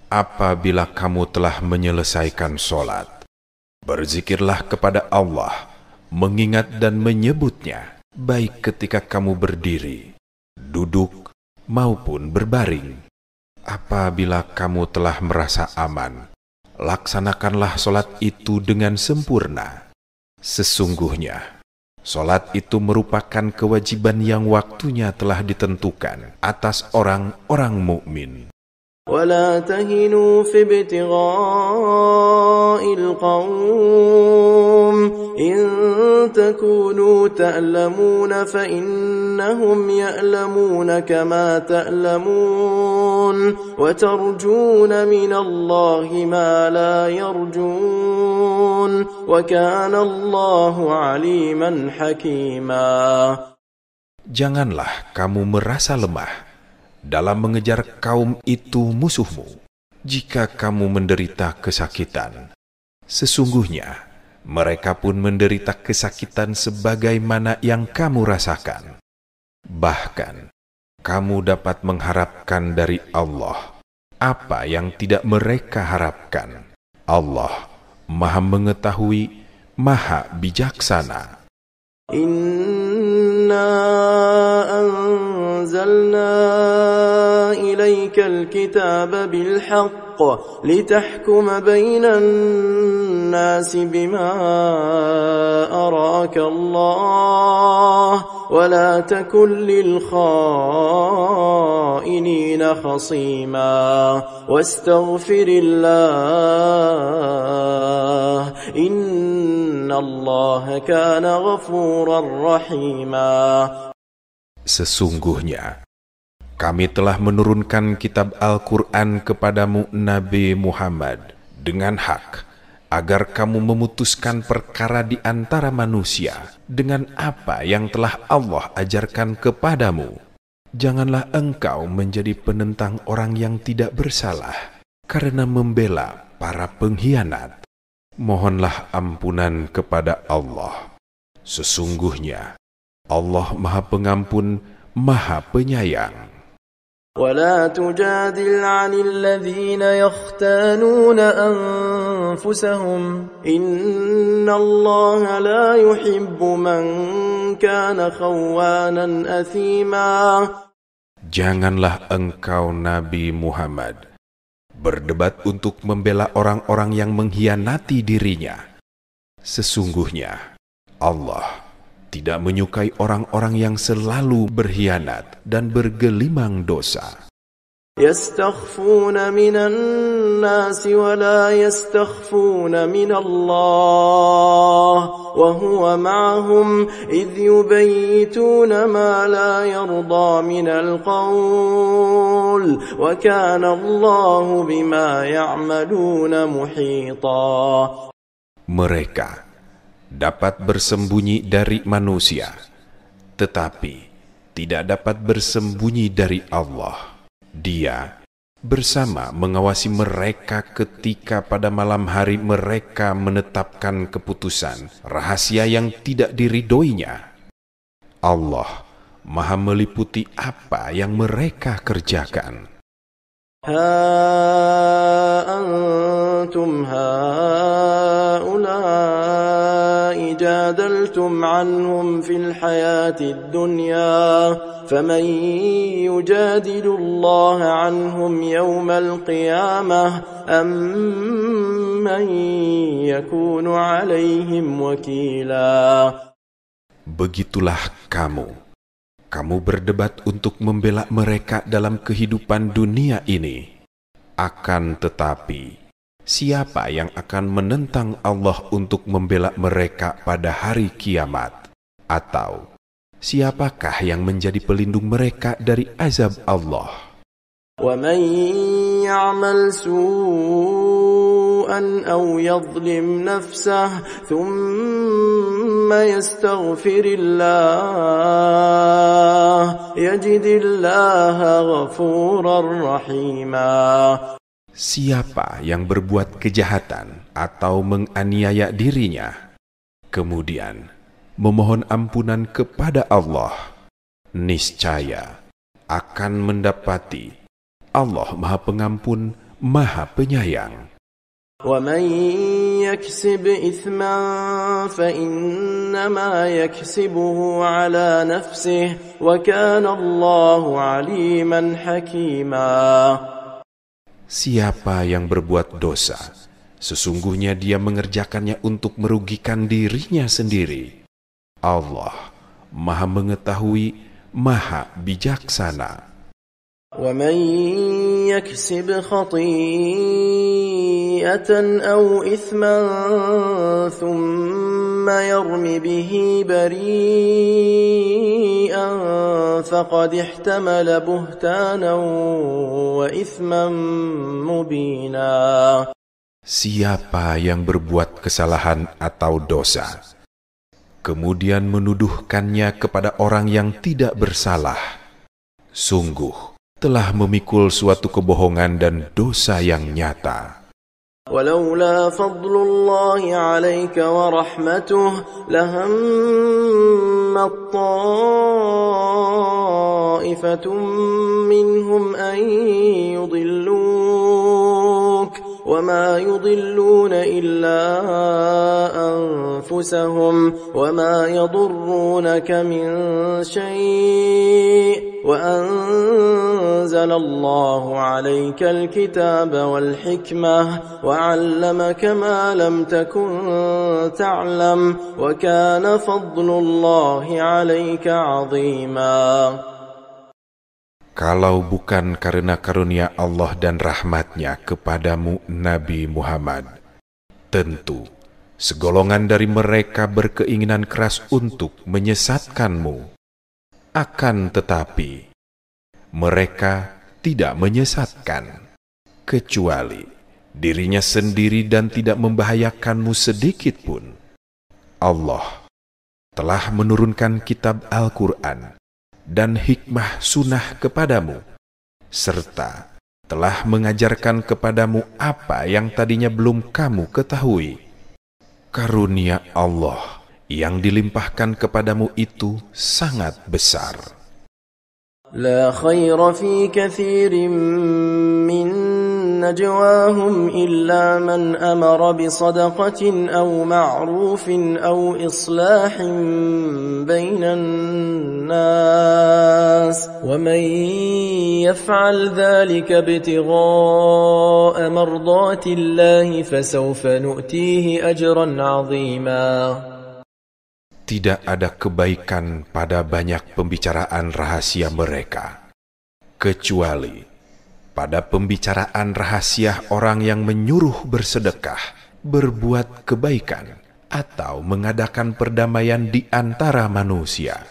Apabila kamu telah menyelesaikan sholat, berzikirlah kepada Allah, mengingat dan menyebutnya, baik ketika kamu berdiri, duduk, maupun berbaring. Apabila kamu telah merasa aman, laksanakanlah sholat itu dengan sempurna. Sesungguhnya, sholat itu merupakan kewajiban yang waktunya telah ditentukan atas orang-orang mukmin. ولا تهنوا في ابتغاء القوم إن تكونوا تألمون فإنهم يألمون كما تألمون وترجون من الله ما لا يرجون وكان الله عليما حكيما. Janganlah kamu merasa lemah dalam mengejar kaum itu musuhmu, jika kamu menderita kesakitan. Sesungguhnya, mereka pun menderita kesakitan sebagaimana yang kamu rasakan. Bahkan, kamu dapat mengharapkan dari Allah apa yang tidak mereka harapkan. Allah Maha Mengetahui, Maha Bijaksana. Inna anzalna إليك الكتاب بالحق لتحكم بين الناس بما أراك الله ولا تكن للخائنين خصيما واستغفر الله إن الله كان غفورا رحيما. Sesungguhnya kami telah menurunkan kitab Al-Quran kepadamu, Nabi Muhammad, dengan hak, agar kamu memutuskan perkara di antara manusia dengan apa yang telah Allah ajarkan kepadamu. Janganlah engkau menjadi penentang orang yang tidak bersalah karena membela para pengkhianat. Mohonlah ampunan kepada Allah. Sesungguhnya Allah Maha Pengampun, Maha Penyayang. ولا تجادل عن الذين يختانون أنفسهم إن الله لا يحب من كان خوانا أثيما. Janganlah engkau, Nabi Muhammad, berdebat untuk membela orang-orang yang mengkhianati dirinya. Sesungguhnya Allah tidak menyukai orang-orang yang selalu berkhianat dan bergelimang dosa. يستخفون من الناس ولا يستخفون من الله وهو معهم إذ يبيتون ما لا يرضى من القول وكان الله بما يعملون محيطا. Mereka dapat bersembunyi dari manusia, tetapi tidak dapat bersembunyi dari Allah. Dia bersama mengawasi mereka ketika pada malam hari mereka menetapkan keputusan rahasia yang tidak diridhoinya. Allah Maha meliputi apa yang mereka kerjakan. Ha antum haula'i jadaltum anhum fil hayatid dunya faman yujadilu Allah anhum yawmal qiyamah amman yakunu alaihim wakila. Begitulah kamu berdebat untuk membela mereka dalam kehidupan dunia ini. Akan tetapi, siapa yang akan menentang Allah untuk membela mereka pada hari kiamat? Atau siapakah yang menjadi pelindung mereka dari azab Allah? وَمَنْ يَعْمَلْ سُوءًا أَوْ يَظْلِمْ نَفْسَهُ ثُمَّ يَسْتَغْفِرِ اللَّهَ يَجِدِ اللَّهَ غَفُورًا رَحِيمًا. Siapa yang berbuat kejahatan atau menganiaya dirinya, kemudian memohon ampunan kepada Allah, niscaya akan mendapati Allah Maha Pengampun, Maha Penyayang. وَمَنْ يَكْسِبْ إِثْمًا فَإِنَّمَا يَكْسِبُهُ عَلَى نَفْسِهِ وَكَانَ اللَّهُ عَلِيمًا حَكِيمًا. Siapa yang berbuat dosa, sesungguhnya dia mengerjakannya untuk merugikan dirinya sendiri. Allah Maha mengetahui, Maha bijaksana. وَمَنْ يَكْسِبْ خَطِيئَةً أَوْ إِثْمًا ثُمَّ يَرْمِ بِهِ بَرِيئًا فَقَدِ احْتَمَلَ بُهْتَانًا وَإِثْمًا مُبِينًا. Siapa yang berbuat kesalahan atau dosa, kemudian menuduhkannya kepada orang yang tidak bersalah, sungguh telah memikul suatu kebohongan dan dosa yang nyata. وَلَوْلَا فَضْلُ اللَّهِ عَلَيْكَ وَرَحْمَتُهُ لَهَمَّتْ طَائِفَةٌ مِّنْهُمْ أَن يُضِلُّوكَ وَمَا يُضِلُّونَ إِلَّا أَنفُسَهُمْ وَمَا يَضُرُّونَكَ مِنْ شَيْءٍ وَأَنزَلَ اللَّهُ عَلَيْكَ الْكِتَابَ وَالْحِكْمَةَ وَعَلَّمَكَ مَا لَمْ تَكُنْ تَعْلَمُ وَكَانَ فَضْلُ اللَّهِ عَلَيْكَ عَظِيمًا. Kalau bukan karena karunia Allah dan rahmat-Nya kepadamu, Nabi Muhammad, tentu segolongan dari mereka berkeinginan keras untuk menyesatkanmu. Akan tetapi, mereka tidak menyesatkan, kecuali dirinya sendiri dan tidak membahayakanmu sedikit pun. Allah telah menurunkan kitab Al-Quran dan hikmah sunnah kepadamu, serta telah mengajarkan kepadamu apa yang tadinya belum kamu ketahui. Karunia Allah yang dilimpahkan kepadamu itu sangat besar. لا خير في كثير من نجواهم إلا من أمر بصدقة أو معروف أو إصلاح بين الناس ومن يفعل ذلك ابتغاء مرضات الله فسوف نؤتيه أجرا عظيما. Tidak ada kebaikan pada banyak pembicaraan rahasia mereka, kecuali pada pembicaraan rahasia orang yang menyuruh bersedekah, berbuat kebaikan, atau mengadakan perdamaian di antara manusia.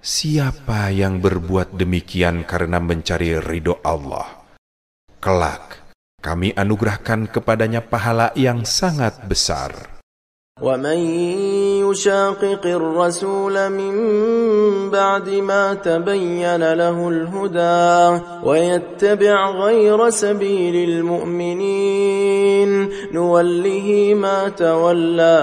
Siapa yang berbuat demikian karena mencari ridho Allah, kelak kami anugerahkan kepadanya pahala yang sangat besar. وَمَنْ يُشَاقِقِ الرَّسُولَ مِنْ بَعْدِ مَا تَبَيَّنَ لَهُ الْهُدَى وَيَتَّبِعْ غَيْرَ سَبِيلِ الْمُؤْمِنِينَ نُوَلِّهِ مَا تَوَلَّى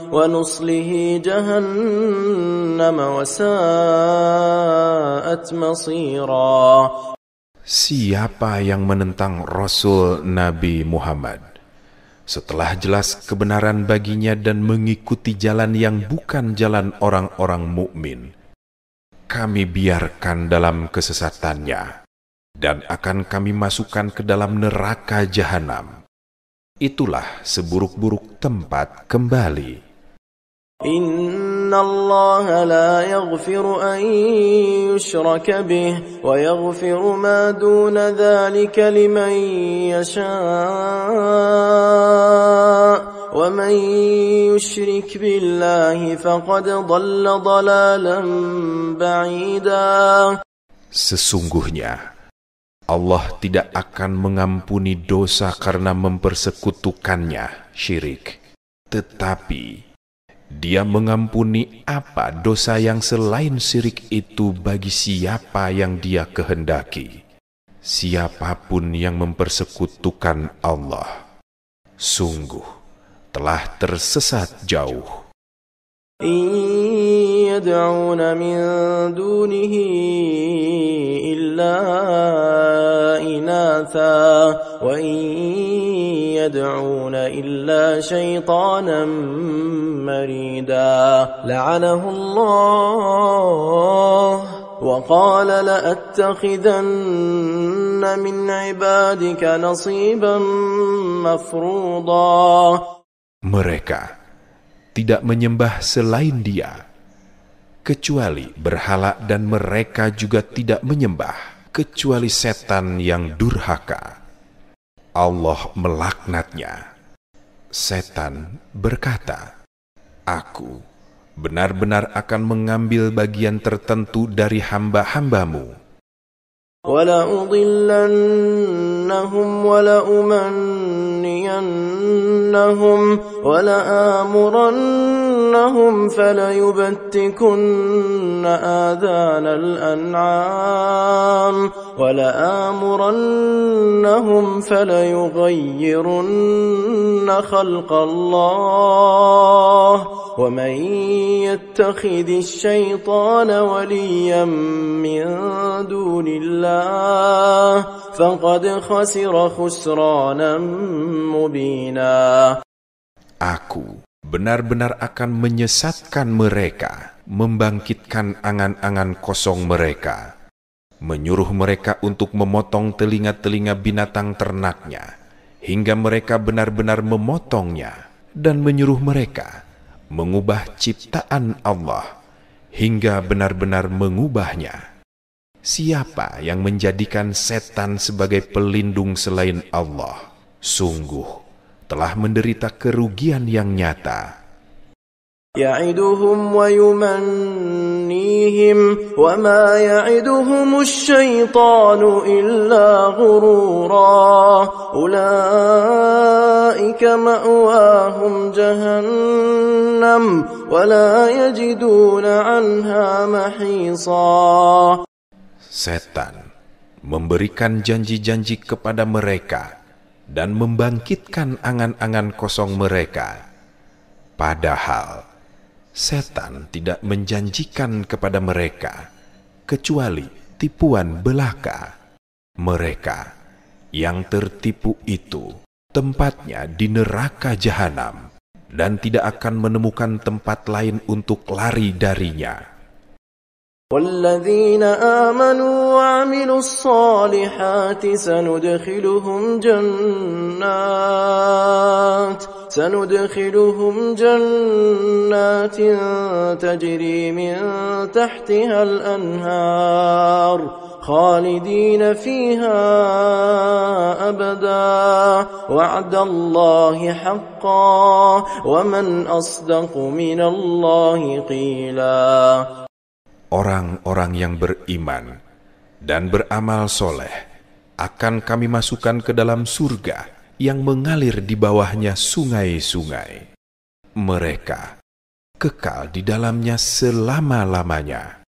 وَنُصْلِهِ جَهَنَّمَ وَسَاءَتْ مَصِيرًا. Siapa yang menentang Rasul Nabi Muhammad setelah jelas kebenaran baginya dan mengikuti jalan yang bukan jalan orang-orang mukmin, kami biarkan dalam kesesatannya dan akan kami masukkan ke dalam neraka jahanam. Itulah seburuk-buruk tempat kembali. Inna Allah la yaghfiru an yushraka bih wa yaghfiru ma duna dhalika liman yasha' wa man yushrik billahi faqad dhalla dhalalan ba'ida. Sesungguhnya Allah tidak akan mengampuni dosa karena mempersekutukannya, syirik. Tetapi Dia mengampuni apa dosa yang selain syirik itu bagi siapa yang Dia kehendaki. Siapapun yang mempersekutukan Allah, sungguh telah tersesat jauh. يدعون من دونه إلا إناثا وإن يدعون إلا شيطانا مريدا لعنه الله وقال لأتخذن من عبادك نصيبا مفروضا. Mereka tidak menyembah selain Dia, kecuali berhala, dan mereka juga tidak menyembah kecuali setan yang durhaka. Allah melaknatnya. Setan berkata, Aku benar-benar akan mengambil bagian tertentu dari hamba-hambamu. وَلَأُضِلَّنَّهُمْ وَلَأُمَنِّيَنَّهُمْ وَلَآمُرَنَّهُمْ فَلَيُبَتِّكُنَّ آذَانَ الْأَنْعَامِ وَلَآمُرَنَّهُمْ فَلَيُغَيِّرُنَّ خَلْقَ اللَّهِ وَمَنْ يَتَّخِذِ الشَّيْطَانَ وَلِيًّا مِنْ دُونِ اللَّهِ فَقَدْ خَسِرَ خُسْرَانًا مُبِينًا. Aku benar-benar akan menyesatkan mereka, membangkitkan angan-angan kosong mereka, menyuruh mereka untuk memotong telinga-telinga binatang ternaknya, hingga mereka benar-benar memotongnya, dan menyuruh mereka mengubah ciptaan Allah, hingga benar-benar mengubahnya. Siapa yang menjadikan setan sebagai pelindung selain Allah, sungguh telah menderita kerugian yang nyata. يَعِدُهُمْ وَيُمَنِّيهِمْ وَمَا يَعِدُهُمُ الشَّيْطَانُ إِلَّا غُرُورًا أُولَئِكَ مَأْوَاهُمْ جَهَنَّمُ وَلَا يَجِدُونَ عَنْهَا مَحِيصًا. Setan memberikan janji-janji kepada mereka dan membangkitkan angan-angan kosong mereka. Padahal setan tidak menjanjikan kepada mereka kecuali tipuan belaka. Mereka yang tertipu itu tempatnya di neraka jahanam dan tidak akan menemukan tempat lain untuk lari darinya. وَالَّذِينَ آمَنُوا وَعَمِلُوا الصَّالِحَاتِ سَنُدْخِلُهُمْ سندخلهم جنات تجري من تحتها الأنهار خالدين فيها أبدا وعد الله حقا ومن أصدق من الله قيلا. Orang-orang yang beriman dan beramal soleh akan kami masukkan ke dalam surga yang mengalir di bawahnya sungai-sungai. Mereka kekal di dalamnya selama-lamanya.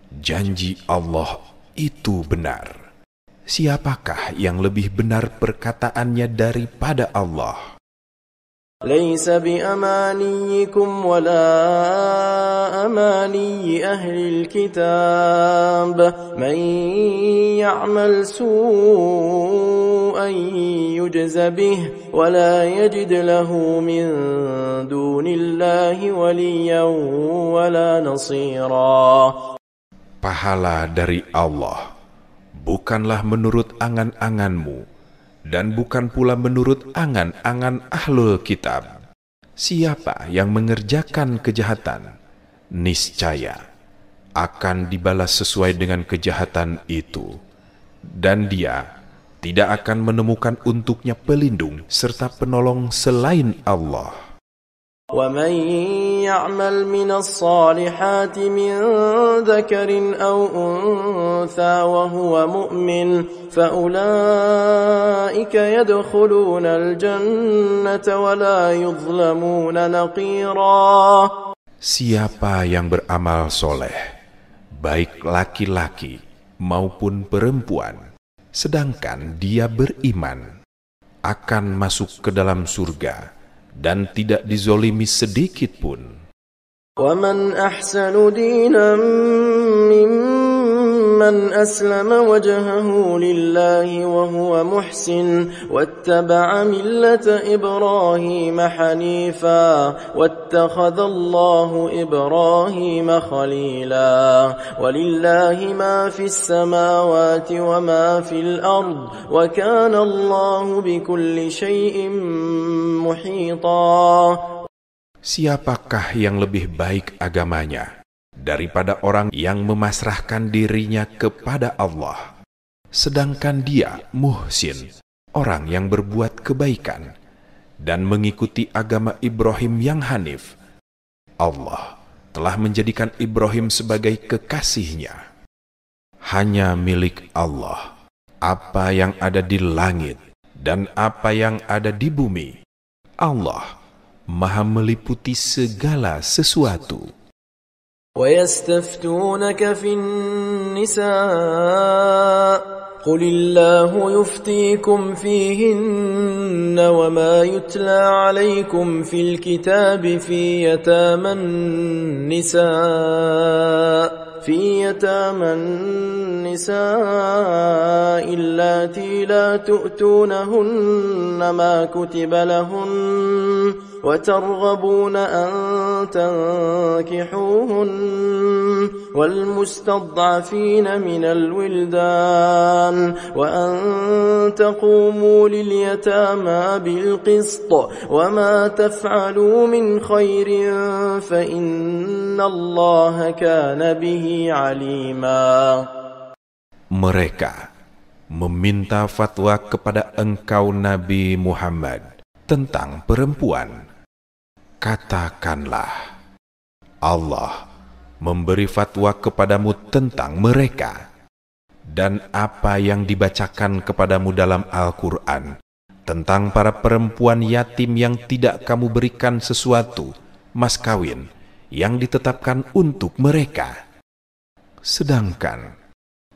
Janji Allah itu benar. Siapakah yang lebih benar perkataannya daripada Allah? ليس بأمانيكم ولا أماني أهل الكتاب من يعمل سوءا يجز به ولا يجد له من دون الله وليا ولا نصيرا. Pahala dari Allah bukanlah menurut angan-anganmu dan bukan pula menurut angan-angan ahlul kitab. Siapa yang mengerjakan kejahatan, niscaya akan dibalas sesuai dengan kejahatan itu, dan dia tidak akan menemukan untuknya pelindung serta penolong selain Allah. ومن يعمل من الصالحات من ذكر أو أنثى وهو مؤمن فأولئك يدخلون الجنة ولا يظلمون نقيرا. Siapa yang beramal soleh, baik laki-laki maupun perempuan, sedangkan dia beriman, akan masuk ke dalam surga dan tidak dizolimi sedikit pun. وَمَنْ أَحْسَنُ دِينًا مِّمَّنْ أَسْلَمَ وَجْهَهُ لِلَّهِ وَهُوَ مُحْسِنٌ وَاتَّبَعَ مِلَّةَ إِبْرَاهِيمَ حَنِيفًا وَاتَّخَذَ اللَّهُ إِبْرَاهِيمَ خَلِيلًا وَلِلَّهِ مَا فِي السَّمَاوَاتِ وَمَا فِي الْأَرْضِ وَكَانَ اللَّهُ بِكُلِّ شَيْءٍ مُحِيطًا. Siapakah yang lebih baik agamanya daripada orang yang memasrahkan dirinya kepada Allah, sedangkan dia muhsin, orang yang berbuat kebaikan dan mengikuti agama Ibrahim yang hanif. Allah telah menjadikan Ibrahim sebagai kekasihnya. Hanya milik Allah apa yang ada di langit dan apa yang ada di bumi. Allah Maha meliputi segala sesuatu. وَيَسْتَفْتُونَكَ فِي النِّسَاءِ قُلِ اللَّهُ يُفْتِيكُمْ فِيهِنَّ وَمَا يُتْلَى عَلَيْكُمْ فِي الْكِتَابِ فِي يَتَامَى النِّسَاءِ اللَّاتِي لَا تُؤْتُونَهُنَّ مَا كُتِبَ لَهُنَّ وترغبون أن تنكحوهن والمستضعفين من الولدان وأن تقوموا لليتامى بالقسط وما تفعلوا من خير فإن الله كان به عليما. Mereka meminta fatwa kepada engkau Nabi Muhammad tentang perempuan. Katakanlah, Allah memberi fatwa kepadamu tentang mereka, dan apa yang dibacakan kepadamu dalam Al-Quran tentang para perempuan yatim yang tidak kamu berikan sesuatu mas kawin yang ditetapkan untuk mereka, sedangkan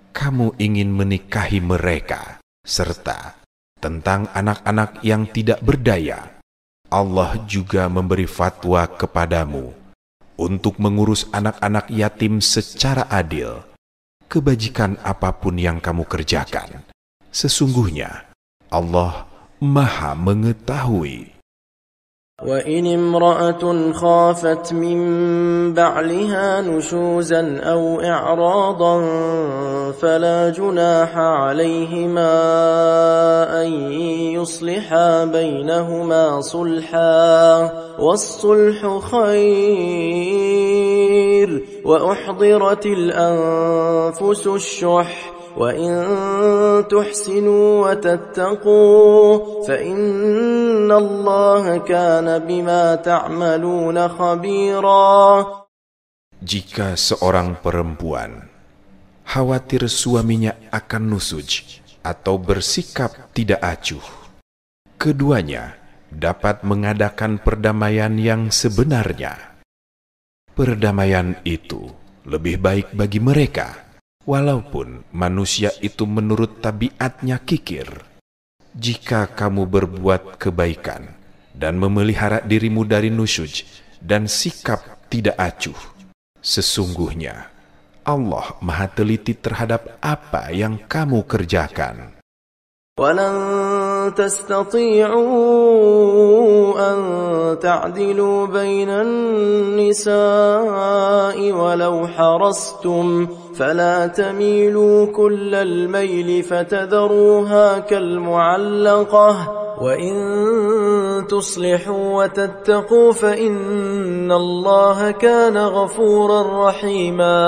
kamu ingin menikahi mereka, serta tentang anak-anak yang tidak berdaya. Allah juga memberi fatwa kepadamu untuk mengurus anak-anak yatim secara adil. Kebajikan apapun yang kamu kerjakan, sesungguhnya Allah Maha mengetahui. وإن امرأة خافت من بعلها نشوزا أو إعراضا فلا جناح عليهما أن يصلحا بينهما صلحا والصلح خير وأحضرت الأنفس الشح وإن تحسنوا وتتقوا فإن الله كان بما تعملون خبيرا. Jika seorang perempuan khawatir suaminya akan nusuj atau bersikap tidak acuh, keduanya dapat mengadakan perdamaian yang sebenarnya. Perdamaian itu lebih baik bagi mereka, walaupun manusia itu menurut tabiatnya kikir. Jika kamu berbuat kebaikan dan memelihara dirimu dari nusyuj dan sikap tidak acuh, sesungguhnya Allah Maha teliti terhadap apa yang kamu kerjakan. وَلَن تَسْتَطِيعُوا أَن تَعْدِلُوا بَيْنَ النِّسَاءِ وَلَوْ حَرَصْتُمْ فَلَا تَمِيلُوا كُلَّ الْمَيْلِ فَتَذَرُوهَا كَالْمُعَلَّقَةِ وَإِن تُصْلِحُوا وَتَتَّقُوا فَإِنَّ اللَّهَ كَانَ غَفُورًا رَّحِيمًا.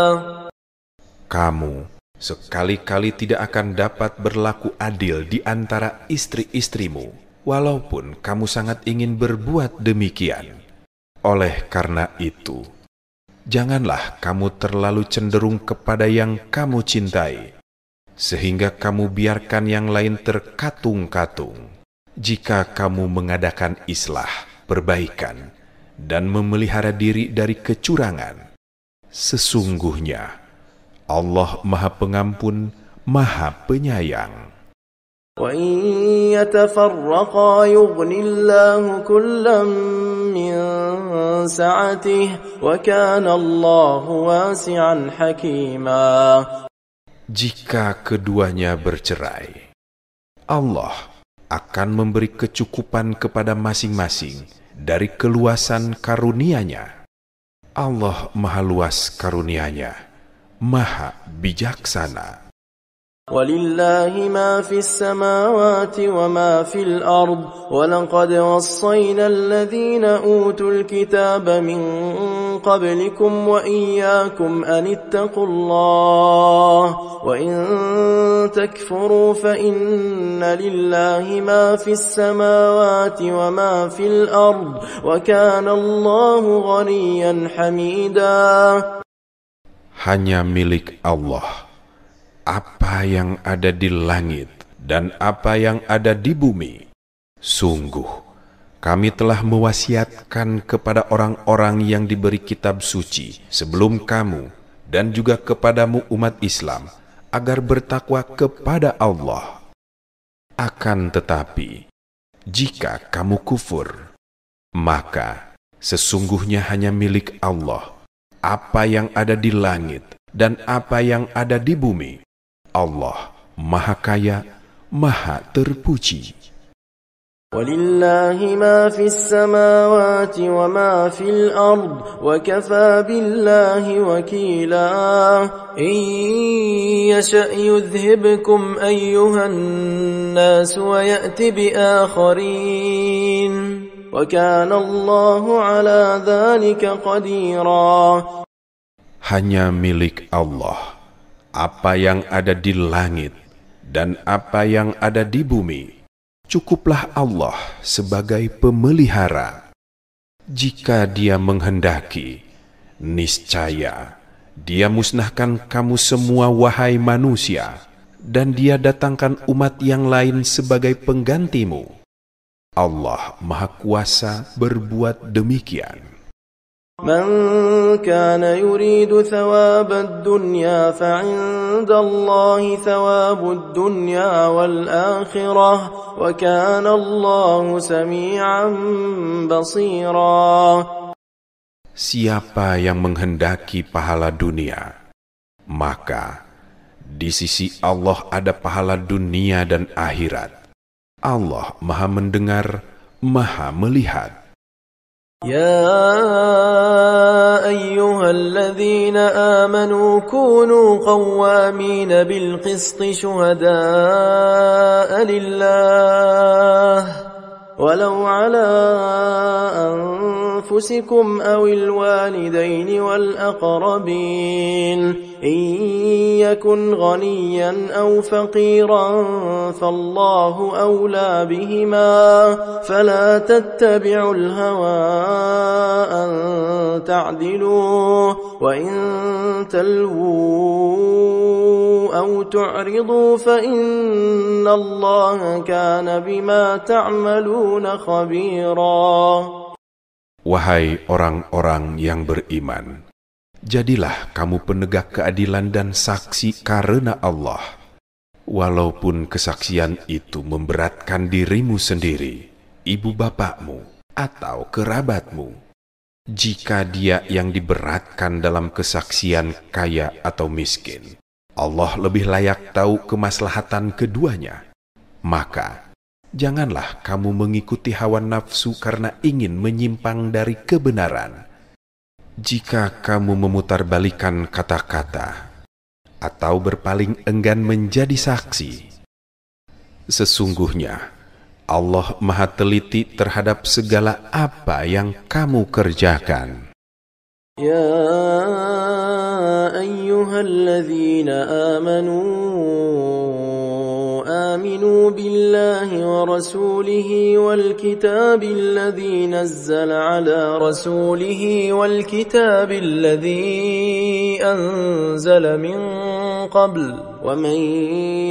Kamu sekali-kali tidak akan dapat berlaku adil di antara istri-istrimu, walaupun kamu sangat ingin berbuat demikian. Oleh karena itu, janganlah kamu terlalu cenderung kepada yang kamu cintai, sehingga kamu biarkan yang lain terkatung-katung. Jika kamu mengadakan islah, perbaikan, dan memelihara diri dari kecurangan, sesungguhnya Allah Maha Pengampun, Maha Penyayang. وَإِن يَتَفَرَّقَا يُغْنِ اللَّهُ كُلًّا مِّن سَعَتِهِ وَكَانَ اللَّهُ وَاسِعًا حَكِيمًا. Jika keduanya bercerai, Allah akan memberi kecukupan kepada masing-masing dari keluasan karunia-Nya. Allah Maha luas karunia-Nya, Maha bijaksana. وَلِلَّهِ مَا فِي السَّمَاوَاتِ وَمَا فِي الْأَرْضِ وَلَقَدْ وَصَّيْنَا الَّذِينَ أُوتُوا الْكِتَابَ مِنْ قَبْلِكُمْ وَإِيَّاكُمْ أَنِ اتَّقُوا اللَّهَ وَإِنْ تَكْفُرُوا فَإِنَّ لِلَّهِ مَا فِي السَّمَاوَاتِ وَمَا فِي الْأَرْضِ وَكَانَ اللَّهُ غَنِيًّا حَمِيدًا. Hanya milik Allah apa yang ada di langit dan apa yang ada di bumi. Sungguh, kami telah mewasiatkan kepada orang-orang yang diberi kitab suci sebelum kamu dan juga kepadamu umat Islam agar bertakwa kepada Allah. Akan tetapi, jika kamu kufur, maka sesungguhnya hanya milik Allah apa yang ada di langit dan apa yang ada di bumi. Allah Maha Kaya, Maha Terpuji. وَلِلَّهِ مَا فِي السَّمَاوَاتِ وَمَا فِي الْأَرْضِ وَكَفَى بِاللَّهِ وَكِيلًا. إِن يَشَأْ يُذْهِبْكُمْ أَيُّهَا النَّاسُ وَيَأْتِ بِآخَرِينَ وَكَانَ اللَّهُ عَلَى ذَلِكَ قَدِيرًا. Hanya milik Allah apa yang ada di langit dan apa yang ada di bumi. Cukuplah Allah sebagai pemelihara. Jika Dia menghendaki, niscaya Dia musnahkan kamu semua wahai manusia, dan Dia datangkan umat yang lain sebagai penggantimu. Allah Maha Kuasa berbuat demikian. من كان يريد ثواب الدنيا فعند الله ثواب الدنيا والآخرة وكان الله سميعا بصيرا. Siapa yang menghendaki pahala dunia, maka di sisi Allah ada pahala dunia dan akhirat. Allah Maha mendengar, Maha melihat. يا أيها الذين آمنوا كونوا قوامين بالقسط شهداء لله ولو على أنفسكم أو الوالدين والأقربين إن يكن غنيا أو فقيرا فالله أولى بهما فلا تتبعوا الهوى أن تعدلوا وإن تلووا أو تعرضوا فإن الله كان بما تعملون خبيرا. Wahai orang-orang yang beriman, jadilah kamu penegak keadilan dan saksi karena Allah, walaupun kesaksian itu memberatkan dirimu sendiri, ibu bapakmu, atau kerabatmu. Jika dia yang diberatkan dalam kesaksian kaya atau miskin, Allah lebih layak tahu kemaslahatan keduanya. Maka janganlah kamu mengikuti hawa nafsu karena ingin menyimpang dari kebenaran. Jika kamu memutarbalikan kata-kata atau berpaling enggan menjadi saksi, sesungguhnya Allah Maha Teliti terhadap segala apa yang kamu kerjakan. Ya ayyuhalladzina amanu آمنوا بالله ورسوله والكتاب الذي نزل على رسوله والكتاب الذي أنزل من قبل ومن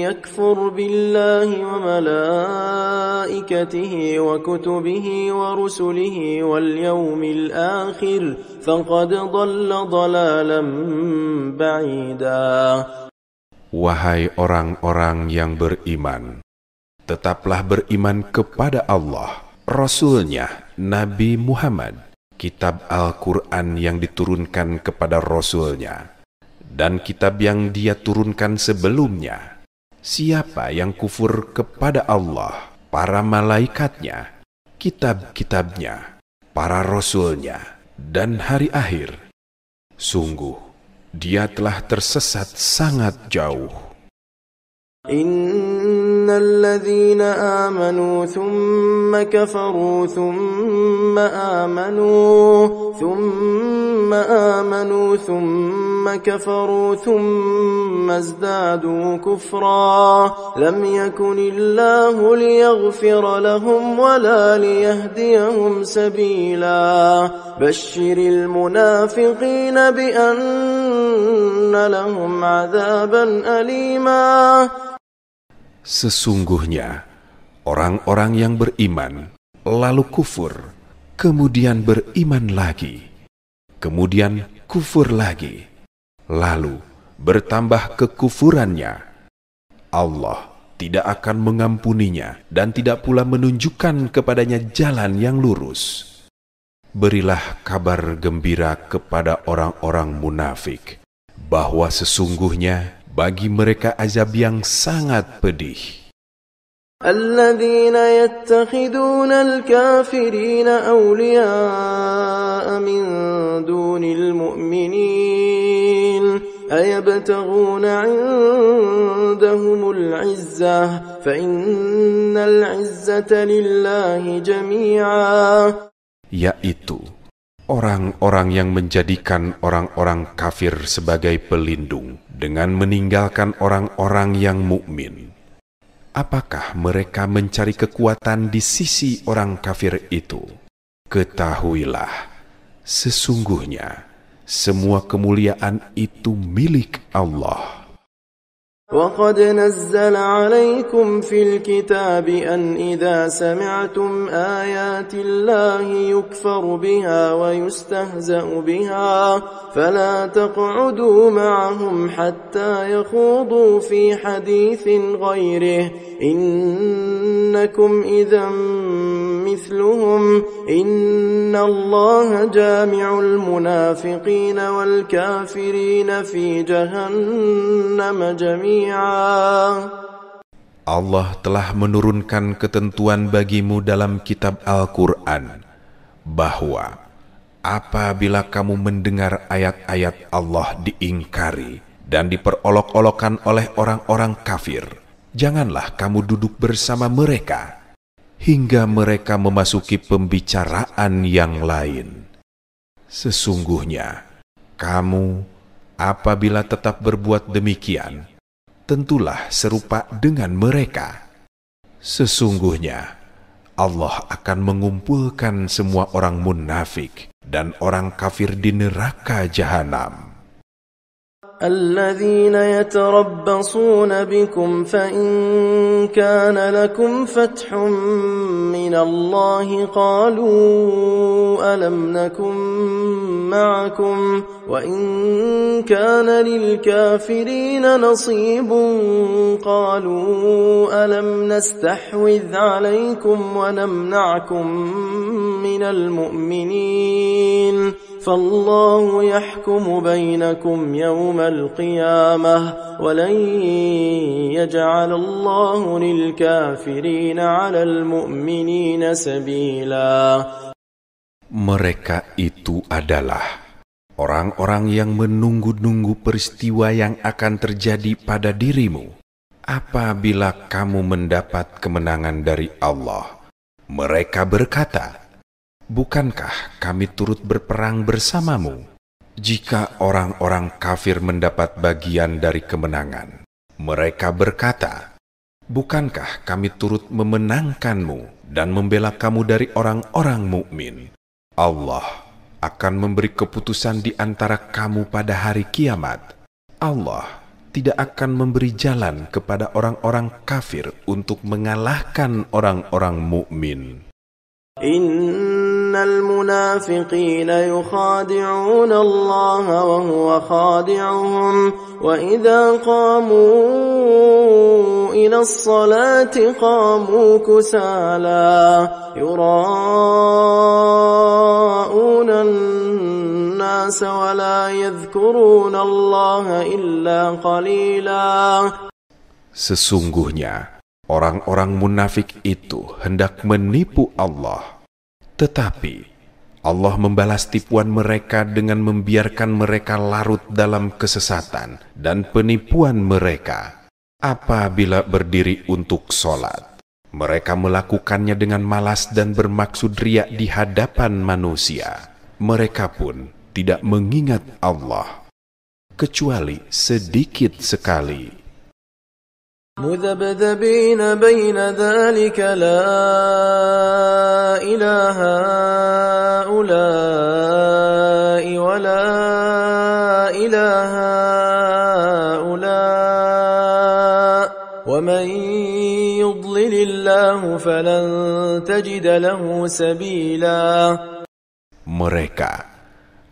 يكفر بالله وملائكته وكتبه ورسله واليوم الآخر فقد ضل ضلالا بعيدا. Wahai orang-orang yang beriman, tetaplah beriman kepada Allah, Rasul-Nya, Nabi Muhammad, kitab Al-Quran yang diturunkan kepada Rasul-Nya, dan kitab yang Dia turunkan sebelumnya. Siapa yang kufur kepada Allah, para malaikatnya, kitab-kitabnya, para Rasul-Nya, dan hari akhir, sungguh dia telah tersesat sangat jauh. Innal ladzina amanu thumma kafaru thumma amanu thumma kafaru thumma izdadu kufra lam yakunillahu liyaghfira lahum wala liyahdiyahum sabila bashshiril munafiqina bi anna lahum 'adzaban alima. Sesungguhnya orang-orang yang beriman lalu kufur, kemudian beriman lagi, kemudian kufur lagi, lalu bertambah kekufurannya, Allah tidak akan mengampuninya dan tidak pula menunjukkan kepadanya jalan yang lurus. Berilah kabar gembira kepada orang-orang munafik bahwa sesungguhnya bagi mereka azab yang sangat pedih. الذين يتخذون الكافرين أولياء من دون المؤمنين أيبتغون عندهم العزة فإن العزة لله جميعا. Yaitu orang-orang yang menjadikan orang-orang kafir sebagai pelindung dengan meninggalkan orang-orang yang mukmin. Apakah mereka mencari kekuatan di sisi orang kafir itu? Ketahuilah, sesungguhnya semua kemuliaan itu milik Allah. وَقَدْ نَزَّلَ عَلَيْكُمْ فِي الْكِتَابِ أَنْ إِذَا سَمِعْتُمْ آيَاتِ اللَّهِ يُكْفَرُ بِهَا وَيُسْتَهْزَأُ بِهَا فَلَا تَقْعُدُوا مَعَهُمْ حَتَّى يَخُوضُوا فِي حَدِيثٍ غَيْرِهِ إِنَّكُمْ إِذًا مِثْلُهُمْ إِنَّ اللَّهَ جَامِعُ الْمُنَافِقِينَ وَالْكَافِرِينَ فِي جَهَنَّمَ جَمِيعًا. Allah telah menurunkan ketentuan bagimu dalam kitab Al-Quran bahwa apabila kamu mendengar ayat-ayat Allah diingkari dan diperolok-olokkan oleh orang-orang kafir, janganlah kamu duduk bersama mereka hingga mereka memasuki pembicaraan yang lain. Sesungguhnya kamu apabila tetap berbuat demikian, tentulah serupa dengan mereka. Sesungguhnya Allah akan mengumpulkan semua orang munafik dan orang kafir di neraka jahanam. الذين يتربصون بكم فإن كان لكم فتح من الله قالوا ألم نكن معكم وإن كان للكافرين نصيب قالوا ألم نستحوذ عليكم ونمنعكم من المؤمنين فالله يحكم بينكم يوم القيامة ولن يجعل الله للكافرين على المؤمنين سبيلا. Mereka itu adalah orang-orang yang menunggu-nunggu peristiwa yang akan terjadi pada dirimu apabila kamu mendapat kemenangan dari Allah. Mereka berkata, bukankah kami turut berperang bersamamu? Jika orang-orang kafir mendapat bagian dari kemenangan, mereka berkata, bukankah kami turut memenangkanmu dan membela kamu dari orang-orang mukmin? Allah akan memberi keputusan di antara kamu pada hari kiamat. Allah tidak akan memberi jalan kepada orang-orang kafir untuk mengalahkan orang-orang mukmin. إن المنافقين يخادعون الله وهو خادعهم وإذا قاموا إلى الصلاة قاموا كسالى يراءون الناس ولا يذكرون الله إلا قليلا. Sesungguhnya orang-orang munafik itu hendak menipu Allah, tetapi Allah membalas tipuan mereka dengan membiarkan mereka larut dalam kesesatan dan penipuan mereka. Apabila berdiri untuk sholat, mereka melakukannya dengan malas dan bermaksud riya di hadapan manusia. Mereka pun tidak mengingat Allah, kecuali sedikit sekali. مذبذبين بين ذلك لا إلى هؤلاء ولا إلى هؤلاء ومن يضلل الله فلن تجد له سبيلا. Mereka,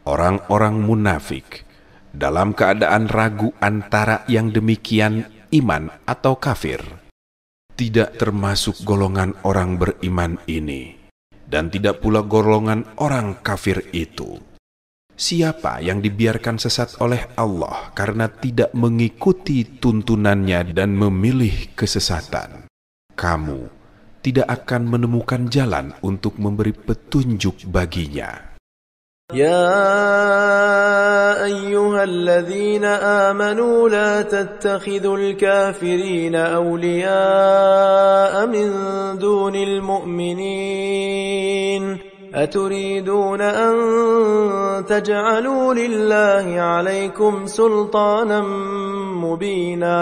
orang-orang munafik, dalam keadaan ragu antara yang demikian iman atau kafir, tidak termasuk golongan orang beriman ini, dan tidak pula golongan orang kafir itu. Siapa yang dibiarkan sesat oleh Allah karena tidak mengikuti tuntunannya dan memilih kesesatan, kamu tidak akan menemukan jalan untuk memberi petunjuk baginya. يا أيها الذين آمنوا لا تتخذوا الكافرين أولياء من دون المؤمنين أتريدون أن تجعلوا لله عليكم سلطانا مبينا.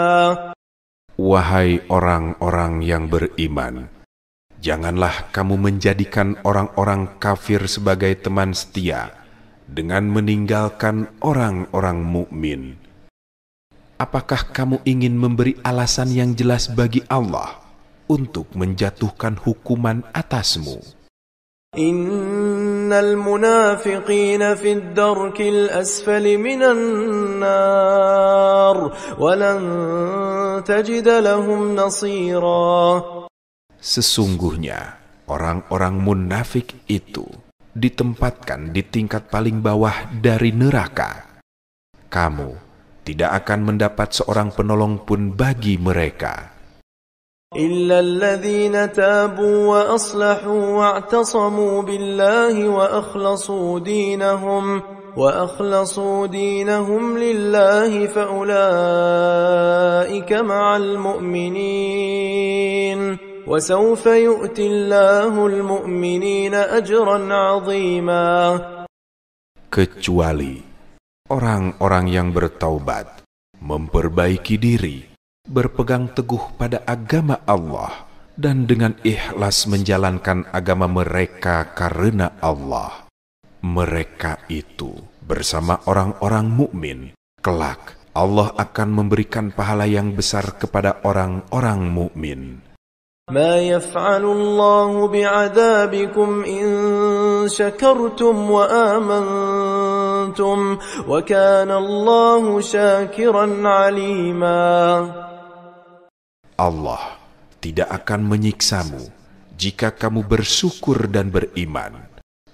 Wahai orang-orang yang beriman, janganlah kamu menjadikan orang-orang kafir sebagai teman setia dengan meninggalkan orang-orang mukmin. Apakah kamu ingin memberi alasan yang jelas bagi Allah untuk menjatuhkan hukuman atasmu? Innal munafiqina fid darkil asfali minan nar wa lan tajid lahum nasira. Sesungguhnya orang-orang munafik itu ditempatkan di tingkat paling bawah dari neraka. Kamu tidak akan mendapat seorang penolong pun bagi mereka. إلا الذين تابوا وأصلحوا واعتصموا بالله وأخلصوا دينهم لله فأولئك مع المؤمنين وسوف يؤتي الله المؤمنين أجرا عظيما. Kecuali orang-orang yang bertaubat, memperbaiki diri, berpegang teguh pada agama Allah, dan dengan ikhlas menjalankan agama mereka karena Allah. Mereka itu bersama orang-orang mukmin. Kelak Allah akan memberikan pahala yang besar kepada orang-orang mukmin. ما يفعل الله بعذابكم إن شكرتم وآمنتم وكان الله شاكرا عليما. Allah tidak akan menyiksamu jika kamu bersyukur dan beriman.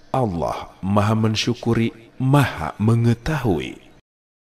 Allah Maha mensyukuri, Maha mengetahui.